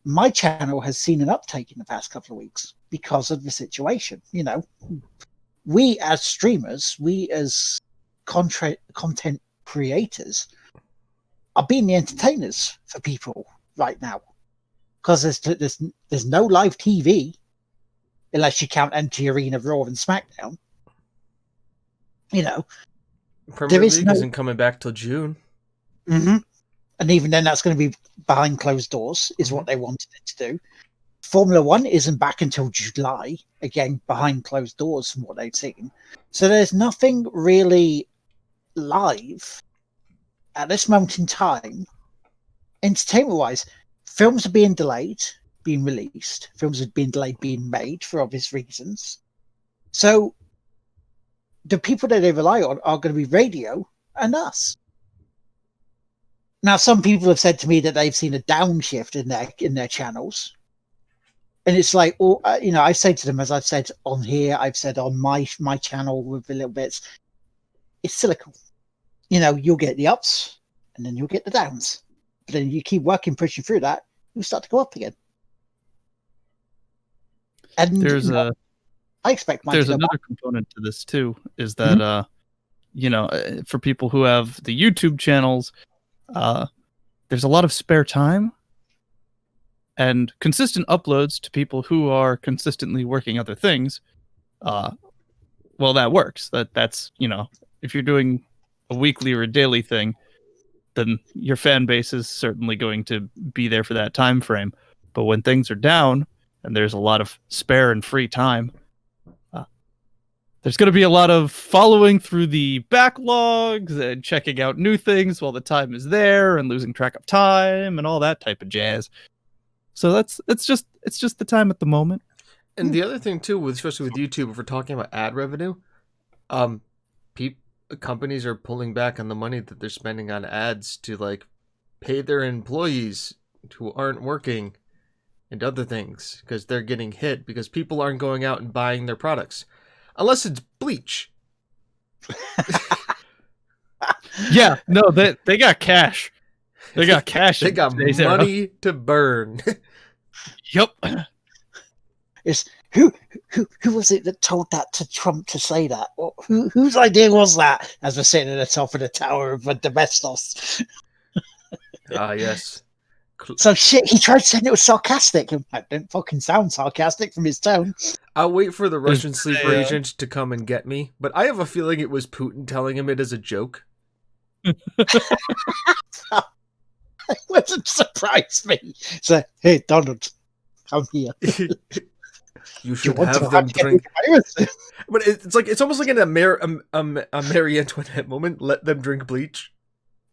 my channel has seen an uptake in the past couple of weeks because of the situation. We as streamers, we as content creators, are being the entertainers for people right now because there's no live TV. Unless you count Empty Arena, Raw, and SmackDown. Premier League isn't coming back till June. Mm-hmm. And even then, that's going to be behind closed doors, is what they wanted it to do. Formula One isn't back until July, again, behind closed doors from what they've seen. So there's nothing really live at this moment in time. Entertainment-wise, films are being delayed, being released. Films are being delayed, being made for obvious reasons. So the people that they rely on are going to be radio and us. Now, some people have said to me that they've seen a downshift in their channels. And it's like, I say to them, as I've said on here, I've said on my channel with the little bits, it's cyclical. You'll get the ups and then you'll get the downs. But then you keep working, pushing through that, you'll start to go up again. And I expect mine there's to go another back. component to this too, is that for people who have the YouTube channels, there's a lot of spare time. And consistent uploads to people who are consistently working other things, well, that works. That's if you're doing a weekly or a daily thing, then your fan base is certainly going to be there for that time frame. But when things are down and there's a lot of spare and free time, there's going to be a lot of following through the backlogs and checking out new things while the time is there and losing track of time and all that type of jazz. So it's just the time at the moment. And the other thing too, especially with YouTube, if we're talking about ad revenue, companies are pulling back on the money that they're spending on ads to pay their employees who aren't working and other things because they're getting hit because people aren't going out and buying their products unless it's bleach. Yeah, no, they got cash. They got cash. They got money to burn. Yep. It's who was it that told that to Trump to say that? Whose idea was that? As we're sitting at the top of the tower of Domestos. Yes. So shit, he tried saying it was sarcastic. It didn't fucking sound sarcastic from his tone. I'll wait for the Russian sleeper agent to come and get me, but I have a feeling it was Putin telling him it as a joke. It wouldn't surprise me. So, hey, Donald, come here. You should have them drink. But it's almost like in a Marie Antoinette moment. Let them drink bleach.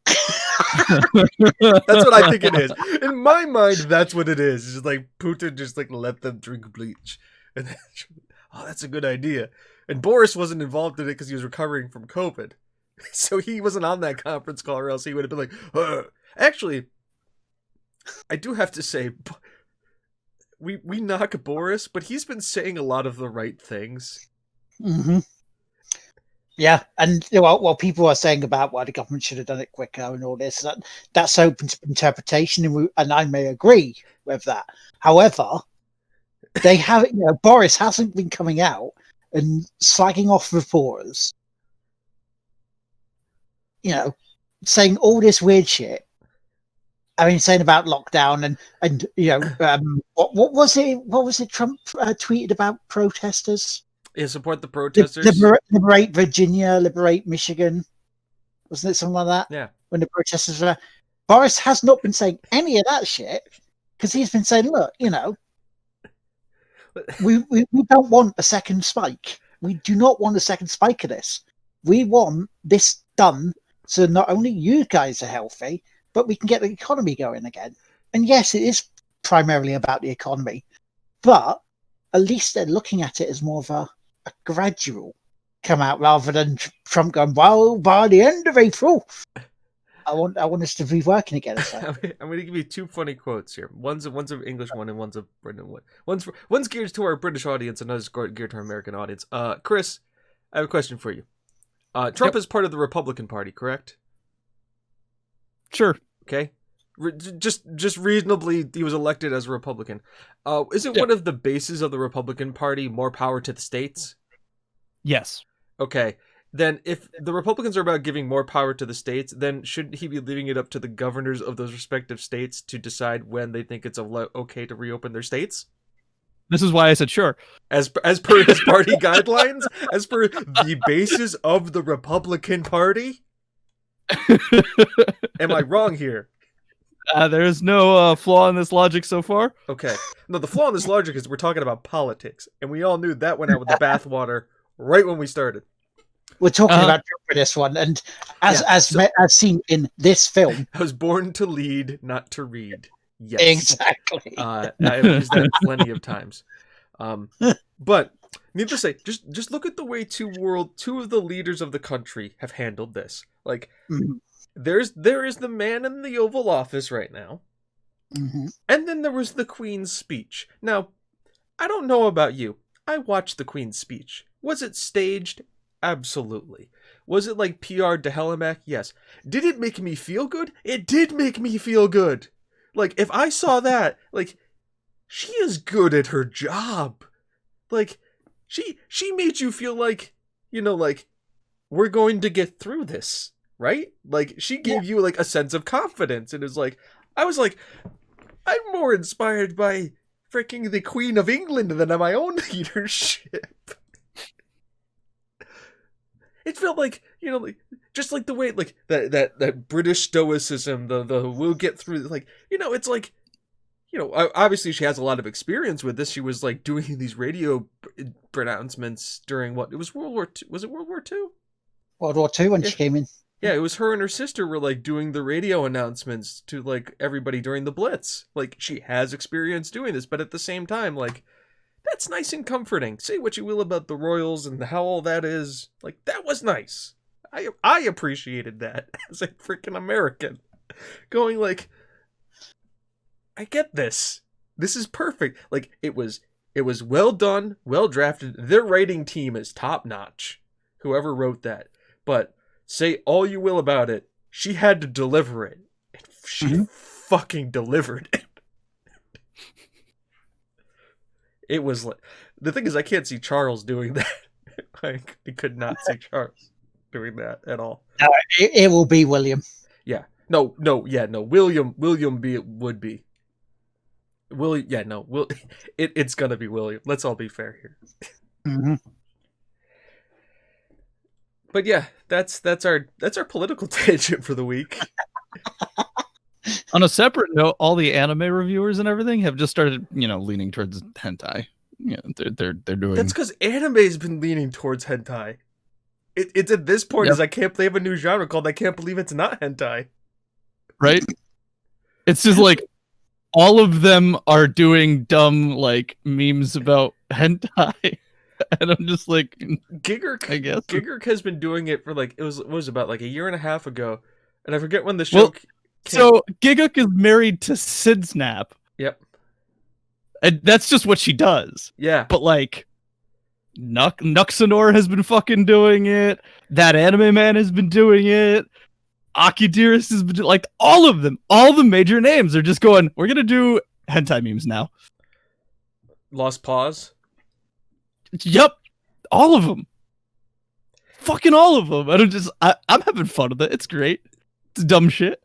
That's what I think it is. In my mind, that's what it is. It's just like Putin just let them drink bleach. And then, that's a good idea. And Boris wasn't involved in it because he was recovering from COVID. So he wasn't on that conference call, or else he would have been like, ugh. Actually, I do have to say, we knock Boris, but he's been saying a lot of the right things. Mm-hmm. Yeah, and what people are saying about why the government should have done it quicker and all this, that's open to interpretation, and I may agree with that. However, they have, Boris hasn't been coming out and slagging off reporters, saying all this weird shit. I mean, saying about lockdown and what was it? What was it? Trump tweeted about protesters. Yeah, support the protesters. Liberate Virginia, liberate Michigan. Wasn't it something like that? Yeah. When the protesters were, Boris has not been saying any of that shit because he's been saying, look, we don't want a second spike. We do not want a second spike of this. We want this done so not only you guys are healthy, but we can get the economy going again. And yes, it is primarily about the economy, but at least they're looking at it as more of a gradual come out rather than Trump going, well, by the end of April, I want us to be working again. So. I'm going to give you two funny quotes here. One's an English one and one's a British one. One's geared to our British audience and one's geared to our American audience. Chris, I have a question for you. Trump is part of the Republican Party, correct? Sure. Okay. Just reasonably, he was elected as a Republican. Isn't one of the bases of the Republican Party more power to the states? Yes. Okay. Then if the Republicans are about giving more power to the states, then shouldn't he be leaving it up to the governors of those respective states to decide when they think it's okay to reopen their states? This is why I said sure. As per his party guidelines? As per the basis of the Republican Party? Am I wrong here? There's no flaw in this logic so far. Okay. No, the flaw in this logic is we're talking about politics, and we all knew that went out with the bathwater right when we started. We're talking about for this one, and as seen in this film. I was born to lead, not to read. Yes. Exactly. I've used that plenty of times. But needless to say, just look at the way two of the leaders of the country have handled this. Like, there is the man in the Oval Office right now, and then there was the Queen's speech. Now, I don't know about you. I watched the Queen's speech. Was it staged? Absolutely. Was it like PR'd to hell and back? Yes. Did it make me feel good? It did make me feel good. Like, if I saw that, like, she is good at her job. Like, she made you feel like, like, we're going to get through this, right? Like, she gave you, like, a sense of confidence. And I was like, I'm more inspired by freaking the Queen of England than my own leadership. It felt like, like, just like the way, like, that British stoicism, the we'll get through, like, it's like, obviously she has a lot of experience with this. She was, like, doing these radio pronouncements during what? It was World War II. Was it World War II? World War II when she came in. Yeah, it was her and her sister were, like, doing the radio announcements to, like, everybody during the Blitz. Like, she has experience doing this, but at the same time, like, that's nice and comforting. Say what you will about the Royals and how all that is. Like, that was nice. I appreciated that as a freaking American. Going like, I get this. This is perfect. Like, it was well done, well drafted. Their writing team is top notch. Whoever wrote that. But say all you will about it. She had to deliver it. And she fucking delivered it. It was like, the thing is, I can't see Charles doing that. I could not see Charles doing that at all. It will be William. Yeah. No. William would be. It's gonna be William. Let's all be fair here. But yeah, that's our political tangent for the week. On a separate note, all the anime reviewers and everything have just started, leaning towards hentai. Yeah, they're doing. That's because anime's been leaning towards hentai. It's at this point as I can't believe a new genre called I can't believe it's not hentai. Right? It's just like all of them are doing dumb like memes about hentai. And I'm just like, Giggurk, I guess Giggurk has been doing it for like it was about like a year and a half ago, and I forget when the show. So Gigguk is married to Sid Snap. Yep, and that's just what she does. Yeah, but like, Nuxanor has been fucking doing it. That anime man has been doing it. Akidiris has been like all of them. All the major names are just going. We're gonna do hentai memes now. Lost Pause. Yep, all of them. Fucking all of them. I'm having fun with it. It's great. It's dumb shit.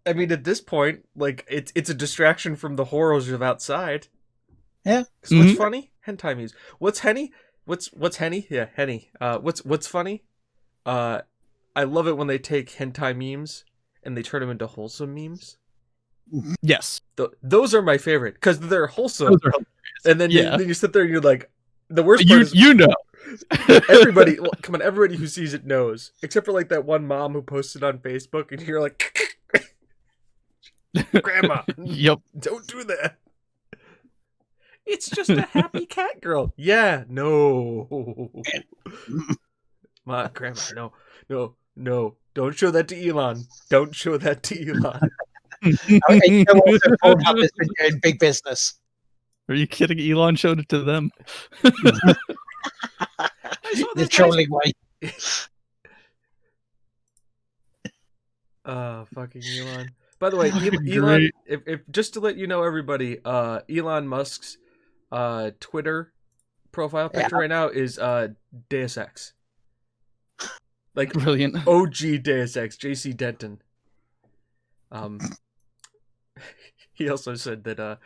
I mean, at this point, like it's a distraction from the horrors of outside. Yeah. What's funny? Hentai memes. What's Henny? What's Henny? Yeah, Henny. What's funny? I love it when they take hentai memes and they turn them into wholesome memes. Yes. Those are my favorite because they're wholesome. And then you sit there and you're like, the worst part is everybody. Come on, everybody who sees it knows, except for like that one mom who posted on Facebook, and you're like, Grandma, yep, don't do that. It's just a happy cat girl. Yeah, no, my grandma, no, don't show that to Elon. Don't show that to Elon. Pornhub has been doing big business. Are you kidding? Elon showed it to them. The trolling way. Fucking Elon. By the way, Elon, if just to let you know, everybody, Elon Musk's Twitter profile picture right now is Deus Ex. Like, brilliant. OG Deus Ex, JC Denton. He also said that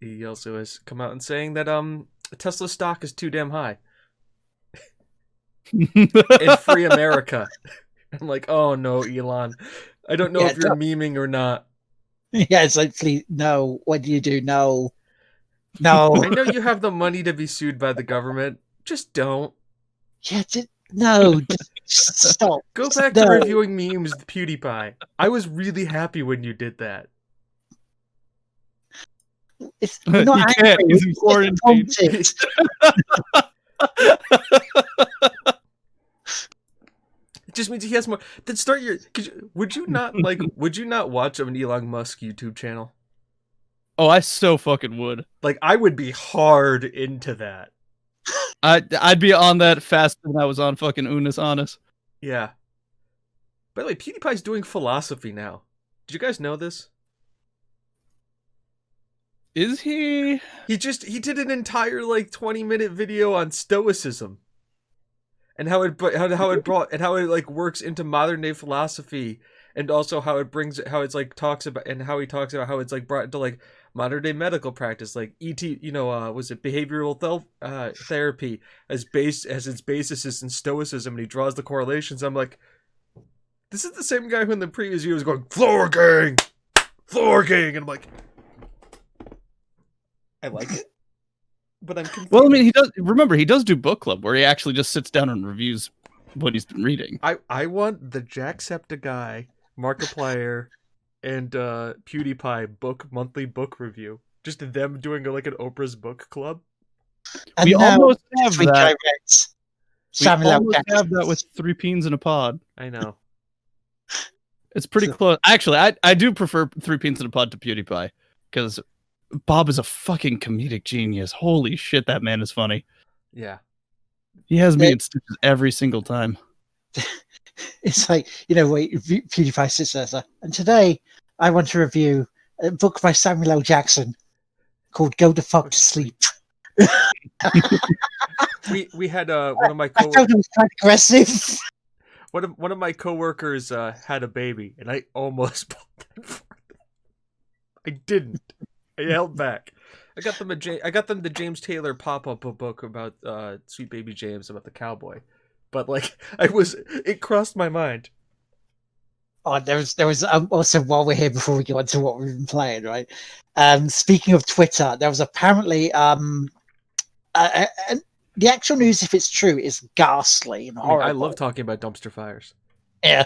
he also has come out and saying that Tesla stock is too damn high in free America. I'm like, oh no, Elon. I don't know if you're memeing or not. Yeah, it's like, please, no. What do you do? No. No. I know you have the money to be sued by the government. Just don't. Yeah, no. Just stop. Go back to reviewing memes with PewDiePie. I was really happy when you did that. We're not You angry, can't. He's we're in quarantine. disappointed. It just means he has more. Then start your. Would you not watch an Elon Musk YouTube channel? Oh, I so fucking would. Like, I would be hard into that. I'd be on that faster than I was on fucking Unis Honest. Yeah. By the way, PewDiePie's doing philosophy now. Did you guys know this? Is he? He did an entire like 20-minute video on stoicism. And how it like works into modern day philosophy, and also how he talks about how it's like brought into like modern day medical practice, like was it behavioral therapy as its basis is in stoicism, and he draws the correlations. I'm like, this is the same guy who in the previous video was going floor gang, and I'm like, I like it. But I'm confused. Well, I mean, he does do book club where he actually just sits down and reviews what he's been reading. I want the Jacksepticeye, Markiplier, and PewDiePie monthly book review. Just them doing like an Oprah's book club. And we now, almost have that. We Samuel almost Jackson. have that with 3 Peens in a Pod. I know. It's pretty close. Actually, I do prefer 3 Peens in a Pod to PewDiePie because Bob is a fucking comedic genius. Holy shit, that man is funny. Yeah. He has me in stitches every single time. It's like, PewDiePie sits there, and today I want to review a book by Samuel L. Jackson called Go the Fuck to Sleep. we had one of my I felt it was quite aggressive. One of my coworkers had a baby, and I almost bought that for them. I didn't. I held back. I got them the James Taylor pop-up book about Sweet Baby James, about the cowboy. But like, it crossed my mind. Oh, there was also, while we're here, before we go on to what we've been playing, right? Speaking of Twitter, there was apparently the actual news, if it's true, is ghastly and horrible. I love talking about dumpster fires. Yeah,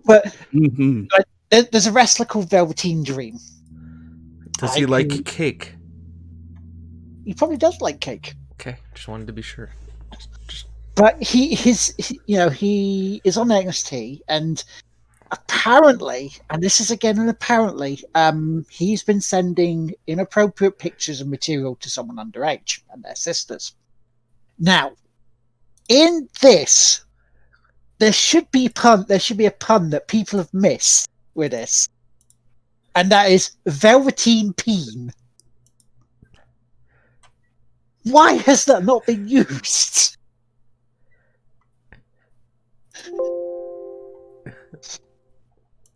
but there's a wrestler called Velveteen Dream. Does he like cake? He probably does like cake. Okay, just wanted to be sure. But he is on NXT, and apparently, and this is again an apparently, he's been sending inappropriate pictures and material to someone underage and their sisters. Now, in this, there should be a pun that people have missed with this, and that is Velveteen Peen. Why has that not been used?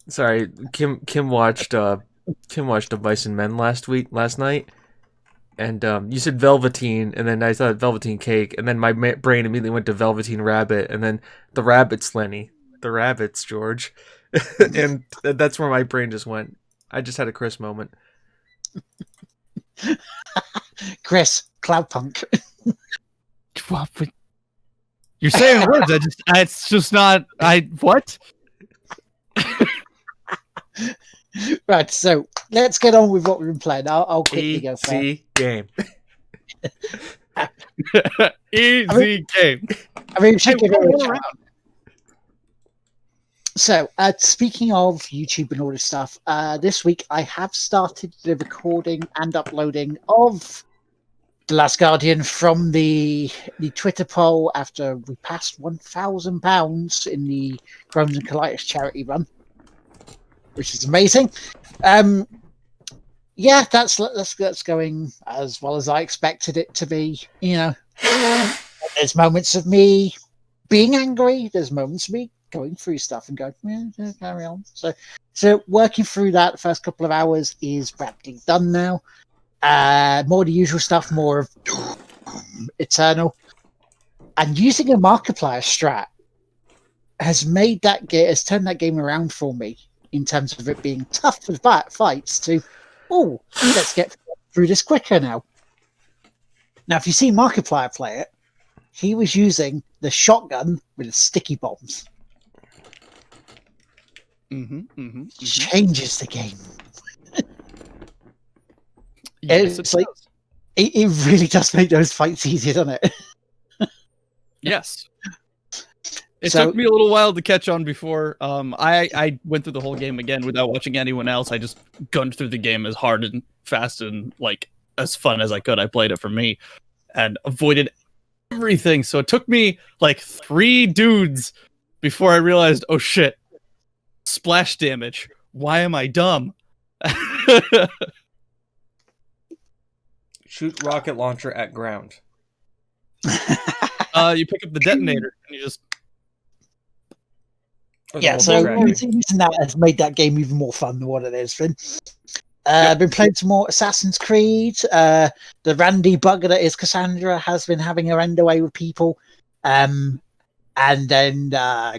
Sorry, Kim watched Vice and Men last night, and you said Velveteen, and then I thought Velveteen Cake, and then my brain immediately went to Velveteen Rabbit, and then the rabbits, Lenny, the rabbits, George, and that's where my brain just went. I just had a Chris moment. Chris, Cloudpunk. You're saying words. It's just not. What? Right, so let's get on with what we've been playing. I'll quickly go first. Easy game. Easy game. I mean, we should give it a shout. So, speaking of YouTube and all this stuff, this week I have started the recording and uploading of The Last Guardian from the Twitter poll after we passed £1,000 in the Crohn's and Colitis charity run, which is amazing. Yeah, that's going as well as I expected it to be. There's moments of me being angry. There's moments of me going through stuff and going, yeah, carry on. So working through that, the first couple of hours is practically done now. More of the usual stuff, more of Eternal, and using a Markiplier strat has turned that game around for me. in terms of it being tough for fights to, oh, let's get through this quicker now. Now, if you see Markiplier play it, he was using the shotgun with the sticky bombs. Changes the game. Yes, it's like it really does make those fights easier, doesn't it? Yes. It took me a little while to catch on before. I went through the whole game again without watching anyone else. I just gunned through the game as hard and fast and like as fun as I could. I played it for me and avoided everything. So it took me like 3 dudes before I realized, oh shit, splash damage. Why am I dumb? Shoot rocket launcher at ground. You pick up the detonator and you just... Yeah, so using that has made that game even more fun than what it is. I've been playing some more Assassin's Creed. The Randy bugger that is Cassandra has been having her end away with people, and then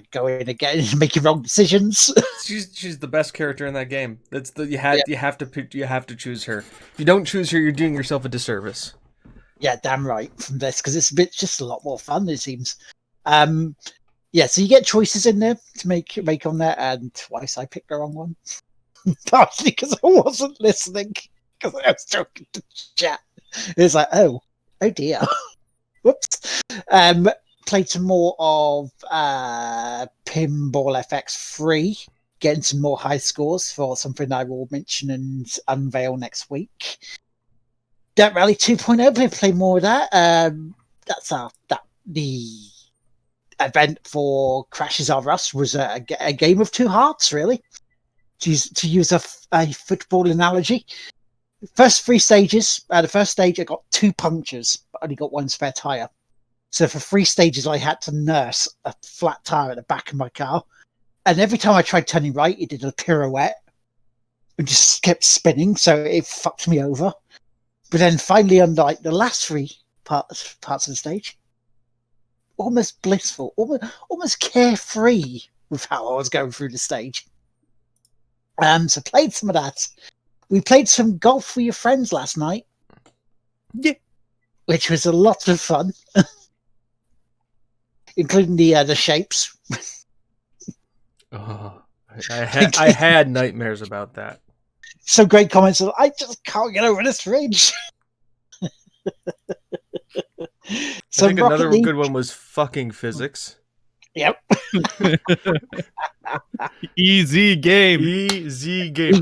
going again and making wrong decisions. She's the best character in that game. That's the you have to choose her. If you don't choose her, you're doing yourself a disservice. Yeah, damn right from this, because it's just a lot more fun, it seems. Yeah, so you get choices in there to make on there, and twice I picked the wrong one. Partly because I wasn't listening, because I was talking to chat. It's like, oh dear. Whoops. Played some more of Pinball FX 3, getting some more high scores for something I will mention and unveil next week. Dirt Rally 2.0, play more of that. That's the event for Crashes Are Us was a game of 2 hearts, really. To use a football analogy. First 3 stages. The first stage I got 2 punctures, but only got 1 spare tyre. So for 3 stages I had to nurse a flat tyre at the back of my car. And every time I tried turning right, it did a pirouette. And just kept spinning, so it fucked me over. But then finally, on like the last 3 parts of the stage, almost blissful, almost carefree with how I was going through the stage. So played some of that. We played some golf with your friends last night. Yeah. Which was a lot of fun. Including the shapes. Oh, I had nightmares about that. Some great comments of, I just can't get over this ridge. I think another good one was fucking physics. Yep. Easy game. Easy game.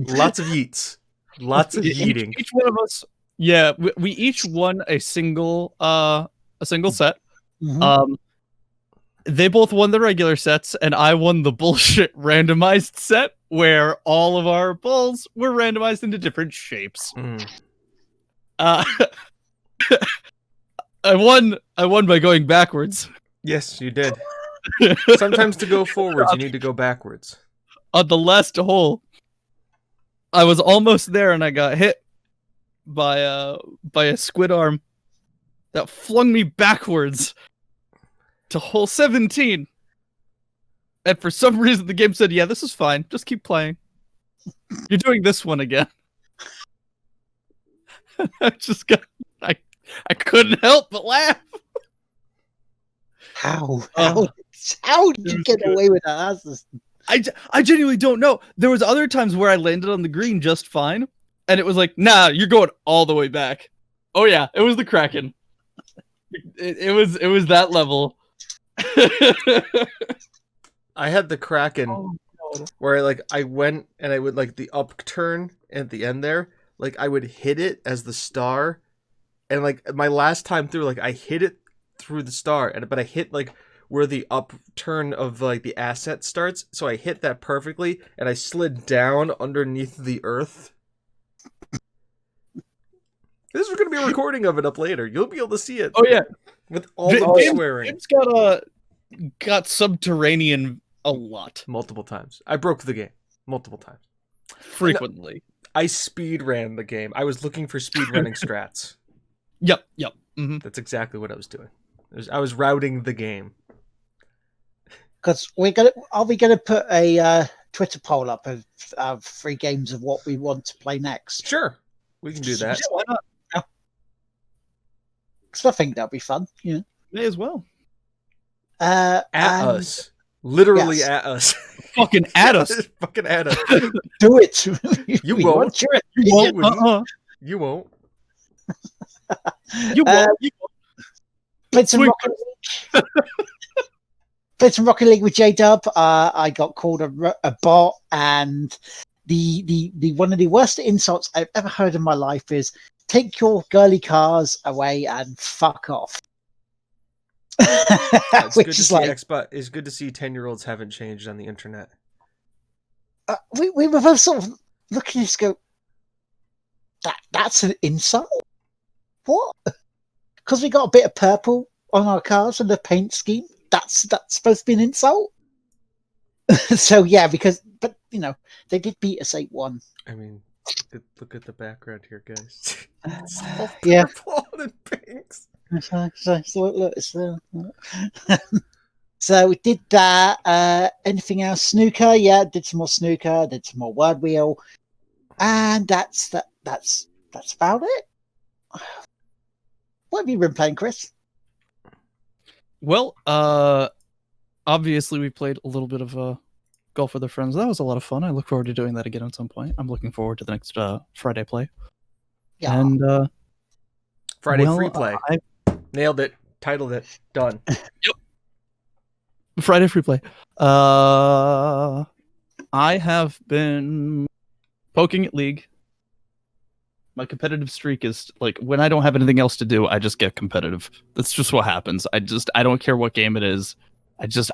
Lots of yeets. Lots of yeeting. Each one of us. Yeah, we each won a single set. Mm-hmm. They both won the regular sets, and I won the bullshit randomized set where all of our balls were randomized into different shapes. I won by going backwards. Yes, you did. Sometimes to go forwards, you need to go backwards. On the last hole, I was almost there, and I got hit by a squid arm that flung me backwards to hole 17. And for some reason, the game said, "Yeah, this is fine. Just keep playing. You're doing this one again." I couldn't help but laugh. How did you get away with that? I genuinely don't know. There was other times where I landed on the green just fine, and it was like, nah, you're going all the way back. Oh yeah, it was the Kraken. It was that level. I had the Kraken where I went and I would the upturn at the end there, I would hit it as the star, and my last time through, I hit it through the star, but I hit where the upturn of the asset starts, so I hit that perfectly, and I slid down underneath the earth. This is going to be a recording of it up later. You'll be able to see it. Oh yeah, with all the swearing. James got subterranean a lot. Multiple times. I broke the game. Multiple times. Frequently. I speed ran the game. I was looking for speed running strats. Yep. Mm-hmm. That's exactly what I was doing. I was routing the game. Because are we gonna put a Twitter poll up of 3 games of what we want to play next. Sure, we can do that. Yeah, why not? Because I think that'll be fun. Yeah. May as well. At us. Literally yes. at us. Fucking at us. Fucking at us. Do it. You We won't. want your You won't. opinion. You won't. You won't. You won't. Played some Sweet. Rocket League. Played some Rocket League with J-Dub. I got called a bot, and the one of the worst insults I've ever heard in my life is take your girly cars away and fuck off. It's Which good to is see like it's good to see 10-year-olds haven't changed on the internet. we were both sort of looking at this go, that's an insult? What? Because we got a bit of purple on our cars and the paint scheme, that's supposed to be an insult? So yeah, but you know, they did beat us 8-1. I mean, look at the background here, guys. It's all Yeah. purple and pinks. So we did that. Anything else? Snooker, yeah, did some more snooker, did some more word wheel, and that's about it. What have you been playing, Chris? Well, obviously we played a little bit of golf with our friends. That was a lot of fun. I look forward to doing that again at some point. I'm looking forward to the next Friday play. Yeah. And Friday well, free play. Nailed it. Titled it. Done. Friday free play. I have been poking at League. My competitive streak is like when I don't have anything else to do, I just get competitive. That's just what happens. I don't care what game it is.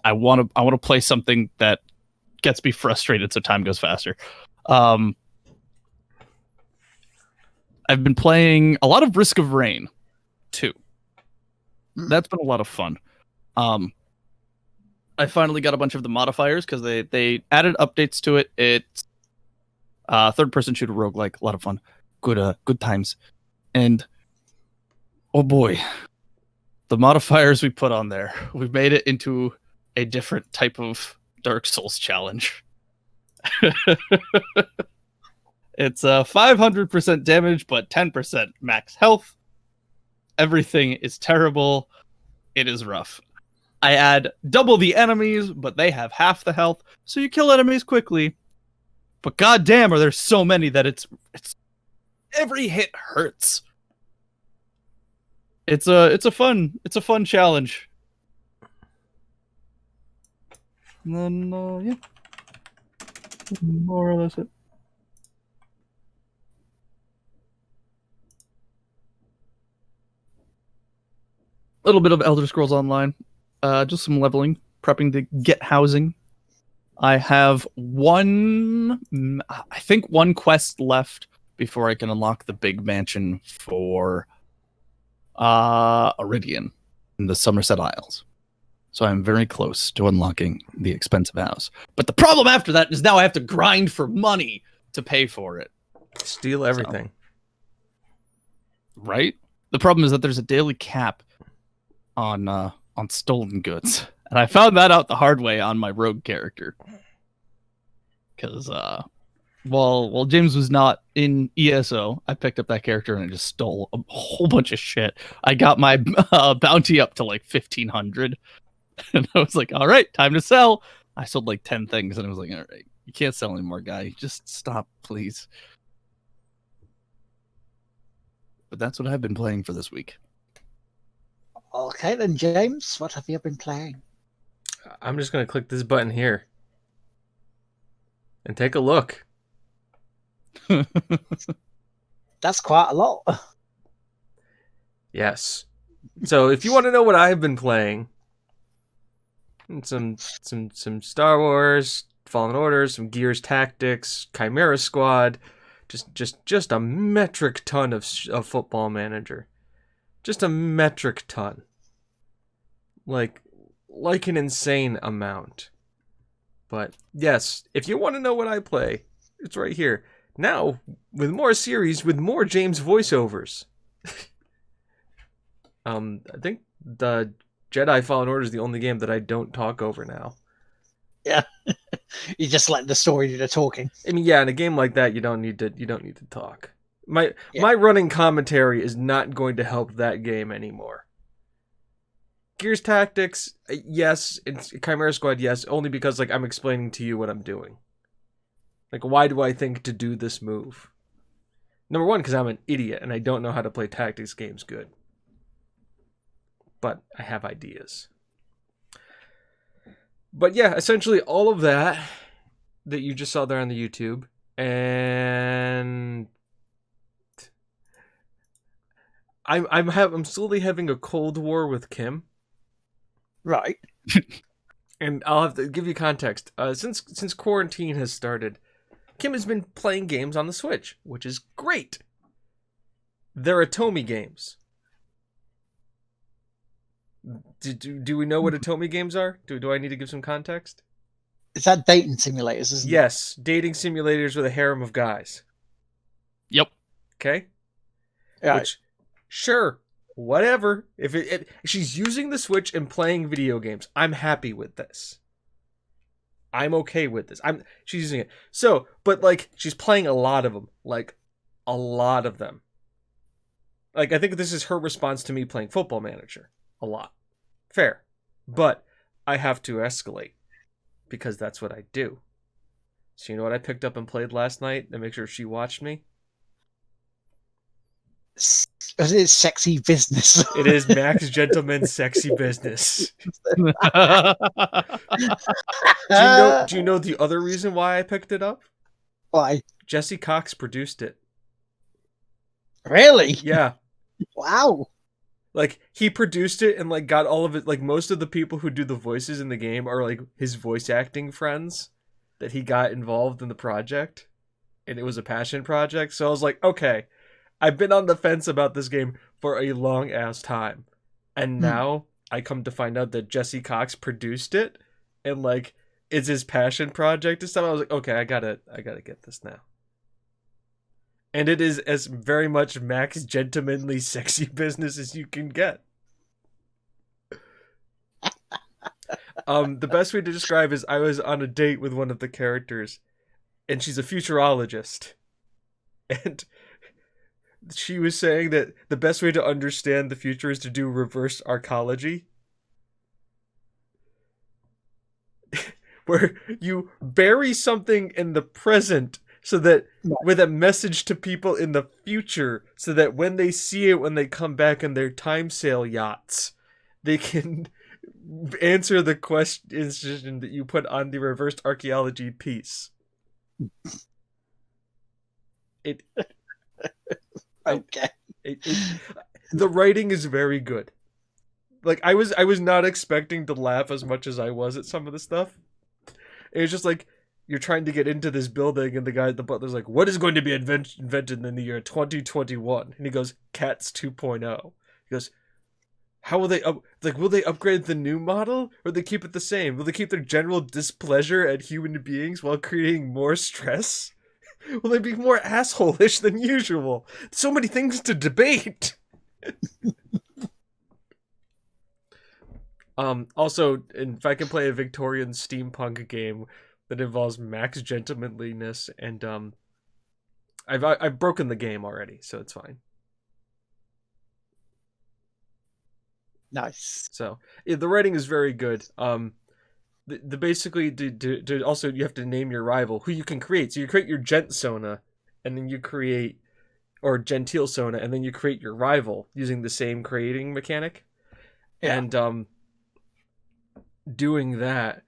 I want to play something that gets me frustrated so time goes faster. I've been playing a lot of Risk of Rain 2. That's been a lot of fun. I finally got a bunch of the modifiers because they added updates to it. It's third-person shooter roguelike, a lot of fun. Good times. And oh boy, the modifiers we put on there, we've made it into a different type of Dark Souls challenge. It's 500% damage, but 10% max health. Everything is terrible. It is rough. I add double the enemies, but they have half the health, so you kill enemies quickly. But goddamn, are there so many that it's every hit hurts. It's a fun challenge. And then yeah, more or less it. A little bit of Elder Scrolls Online, just some leveling, prepping to get housing. I have one quest left before I can unlock the big mansion for Iridian in the Somerset Isles. So I'm very close to unlocking the expensive house. But the problem after that is now I have to grind for money to pay for it. Steal everything. So, right? The problem is that there's a daily cap on stolen goods. And I found that out the hard way on my rogue character. Because while James was not in ESO, I picked up that character and I just stole a whole bunch of shit. I got my bounty up to like 1,500. And I was like, all right, time to sell. I sold like 10 things and I was like, all right, you can't sell anymore, guy. Just stop, please. But that's what I've been playing for this week. Okay then, James, what have you been playing? I'm just going to click this button here. And take a look. That's quite a lot. Yes. So if you want to know what I've been playing, some Star Wars, Fallen Order, some Gears Tactics, Chimera Squad, just a metric ton of Football Manager. Just a metric ton. Like an insane amount. But yes, if you want to know what I play, it's right here. Now, with more series, with more James voiceovers. I think the Jedi Fallen Order is the only game that I don't talk over now. Yeah. You just let the story do the talking. I mean, yeah, in a game like that, you don't need to talk. My Yeah. running commentary is not going to help that game anymore. Gears Tactics, yes. It's Chimera Squad, yes. Only because like I'm explaining to you what I'm doing. Like, why do I think to do this move? Number one, because I'm an idiot and I don't know how to play tactics games good. But I have ideas. But yeah, essentially all of that you just saw there on the YouTube, and I'm slowly having a cold war with Kim. Right. And I'll have to give you context. Since quarantine has started, Kim has been playing games on the Switch, which is great. They're Atomi games. Do we know what Atomi games are? Do I need to give some context? Is that dating simulators, isn't it? Yes, dating simulators with a harem of guys. Yep. Okay? Right. Which, sure, whatever. If she's using the Switch and playing video games, I'm happy with this. I'm okay with this. She's using it. So, but like, she's playing a lot of them. Like, a lot of them. Like, I think this is her response to me playing Football Manager. A lot. Fair. But I have to escalate. Because that's what I do. So you know what I picked up and played last night to make sure she watched me? It's sexy business. It is Max Gentleman's Sexy Business. Do you know the other reason why I picked it up? Why? Jesse Cox produced it. Really? Yeah. Wow. Like, he produced it and, like, got all of it. Like, most of the people who do the voices in the game are, like, his voice acting friends that he got involved in the project. And it was a passion project. So I was like, okay, I've been on the fence about this game for a long-ass time. And now I come to find out that Jesse Cox produced it. And, like, it's his passion project and stuff. I was like, okay, I gotta get this now. And it is as very much Max Gentlemanly Sexy Business as you can get. The best way to describe is I was on a date with one of the characters, and she's a futurologist. And she was saying that the best way to understand the future is to do reverse arcology. Where you bury something in the present so that with a message to people in the future, so that when they see it, when they come back in their time sail yachts, they can answer the question that you put on the reversed archaeology piece. Okay. The writing is very good. Like, I was not expecting to laugh as much as I was at some of the stuff. It was just like, you're trying to get into this building, and the guy at the butler's like, what is going to be invented in the year 2021? And he goes, Cats 2.0. He goes, how will they will they upgrade the new model, or they keep it the same? Will they keep their general displeasure at human beings while creating more stress? Will they be more asshole-ish than usual? So many things to debate. Also, if I can play a Victorian steampunk game that involves Max Gentlemanliness, and I've broken the game already, so it's fine. Nice. So yeah, the writing is very good. The basically to also you have to name your rival who you can create. So you create your Gent Sona, and then you create or Gentile Sona, and then you create your rival using the same creating mechanic. Yeah. And doing that.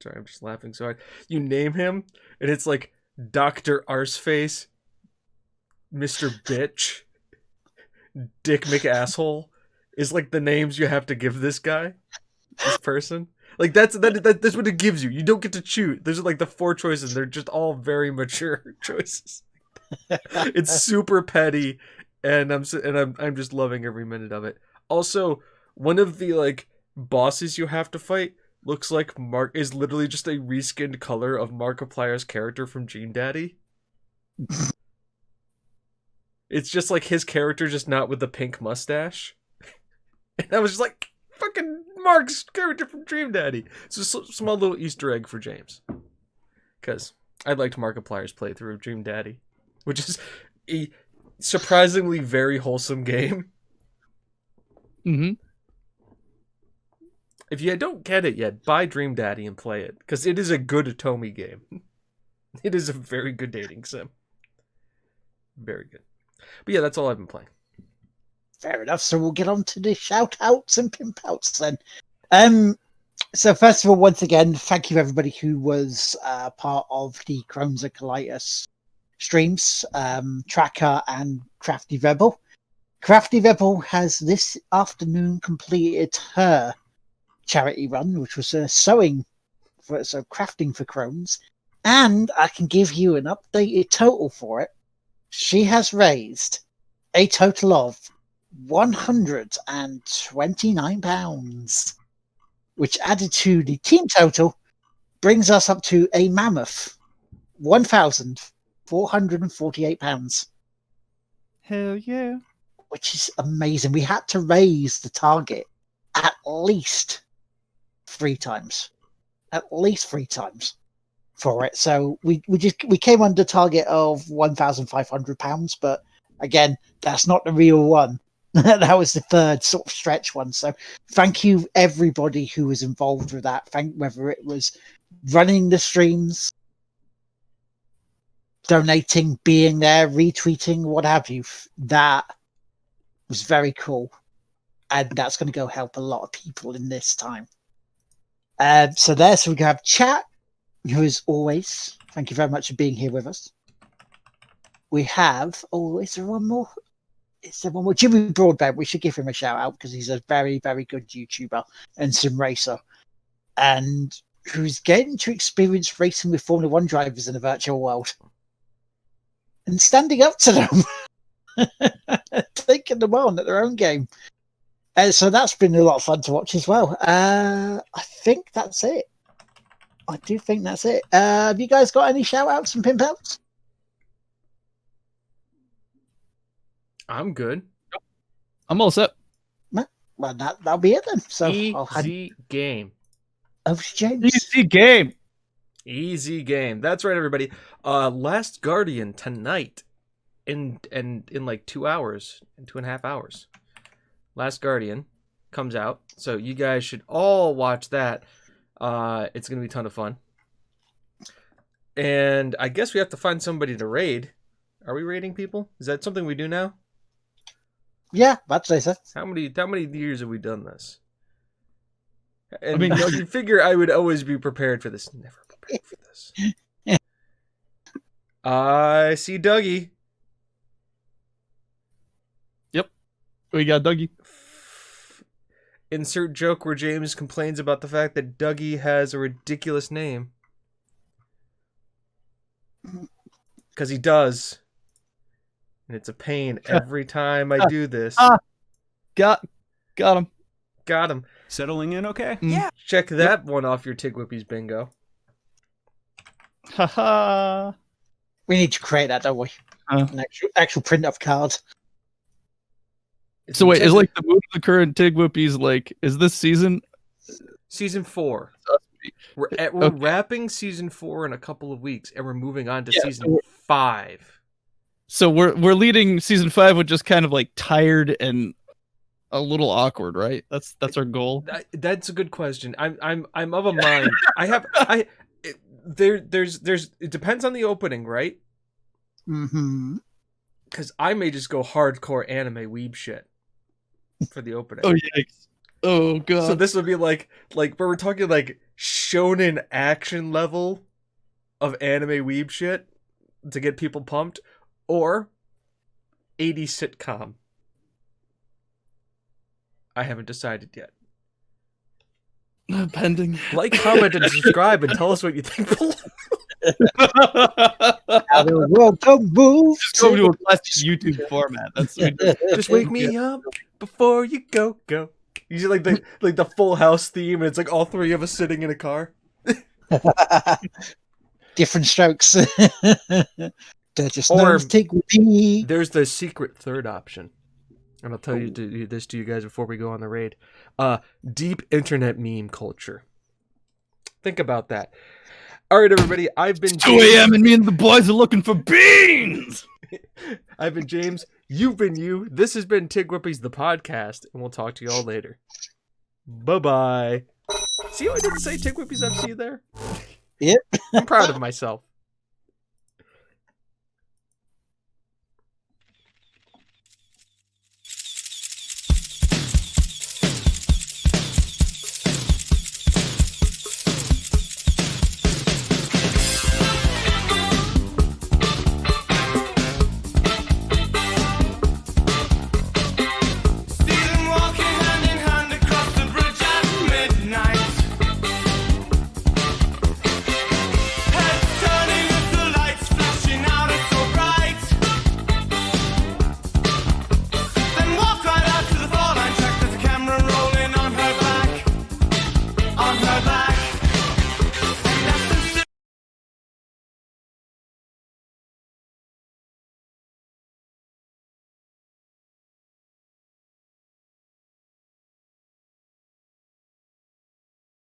Sorry, I'm just laughing so hard. You name him, and it's like Dr. Arseface, Mr. Bitch, Dick McAsshole is like the names you have to give this guy, this person. Like that's what it gives you. You don't get to choose. There's like the 4 choices. They're just all very mature choices. It's super petty, and I'm just loving every minute of it. Also, one of the like bosses you have to fight looks like is literally just a reskinned color of Markiplier's character from Gene Daddy. It's just like his character, just not with the pink mustache. And I was just like, fucking Mark's character from Dream Daddy. It's a small little Easter egg for James. Because I liked Markiplier's playthrough of Dream Daddy, which is a surprisingly very wholesome game. Mm-hmm. If you don't get it yet, buy Dream Daddy and play it, because it is a good Atomi game. It is a very good dating sim. Very good. But yeah, that's all I've been playing. Fair enough. So we'll get on to the shout outs and pimp outs then. So first of all, once again, thank you everybody who was part of the Crohn's and Colitis streams, Tracker and Crafty Rebel. Crafty Rebel has this afternoon completed her charity run, which was sewing so crafting for Crohn's, and I can give you an updated total for it. She has raised a total of £129, which added to the team total brings us up to a mammoth £1,448. Hell yeah. Which is amazing. We had to raise the target at least 3 times. At least 3 times for it. So we came under target of £1,500, but again, that's not the real one. That was the third sort of stretch one. So thank you everybody who was involved with that. Whether it was running the streams, donating, being there, retweeting, what have you. That was very cool. And that's going to go help a lot of people in this time. So we can have chat, who is always, thank you very much for being here with us. We have, is there one more? Jimmy Broadbent, we should give him a shout out because he's a very, very good YouTuber and sim racer. And who's getting to experience racing with Formula 1 drivers in a virtual world. And standing up to them. Taking them on at their own game. So that's been a lot of fun to watch as well. I think that's it. I do think that's it. Have you guys got any shout outs and pimp outs? I'm good. I'm all set. Well, that'll be it then. So Easy game. Over to James. Easy game. Easy game. That's right, everybody. Last Guardian tonight in like 2 hours, in 2.5 hours. Last Guardian comes out, so you guys should all watch that. It's gonna be a ton of fun. And I guess we have to find somebody to raid. Are we raiding people? Is that something we do now? Yeah, I'd say so. How many years have we done this? And I mean, you figure I would always be prepared for this. Never prepared for this. I see Dougie. Yep. We got Dougie. Insert joke where James complains about the fact that Dougie has a ridiculous name. Because he does. And it's a pain every time I do this. Got him. Got him. Settling in okay? Yeah. Check that one off your TGWPIS bingo. Haha. We need to create that, don't we? An actual print of cards. So wait, is like the mood of the current TGWPIS like, is this season? Season 4. We're wrapping season 4 in a couple of weeks, and we're moving on to season 5. So we're leading season 5 with just kind of like tired and a little awkward, right? That's our goal. That's a good question. I'm of a mind. It depends on the opening, right? Mm-hmm. Because I may just go hardcore anime weeb shit for the opening. Oh yikes! Oh god! So this would be like where we're talking like shonen action level of anime weeb shit to get people pumped, or 80s sitcom. I haven't decided yet. Pending. Like, comment, and subscribe, and tell us what you think below. Welcome, move. Just go to a classic YouTube format. That's just wake me up before you go. You like the Full House theme, and it's like all three of us sitting in a car. Different strokes. There's the secret third option. And I'll tell this to you guys before we go on the raid. Deep internet meme culture. Think about that. All right, everybody. I've been 2 a.m. and me and the boys are looking for beans. I've been James. You've been you. This has been TGWPIS the podcast, and we'll talk to you all later. Bye-bye. See how I didn't say TGWPIS FC there? Yep. I'm proud of myself.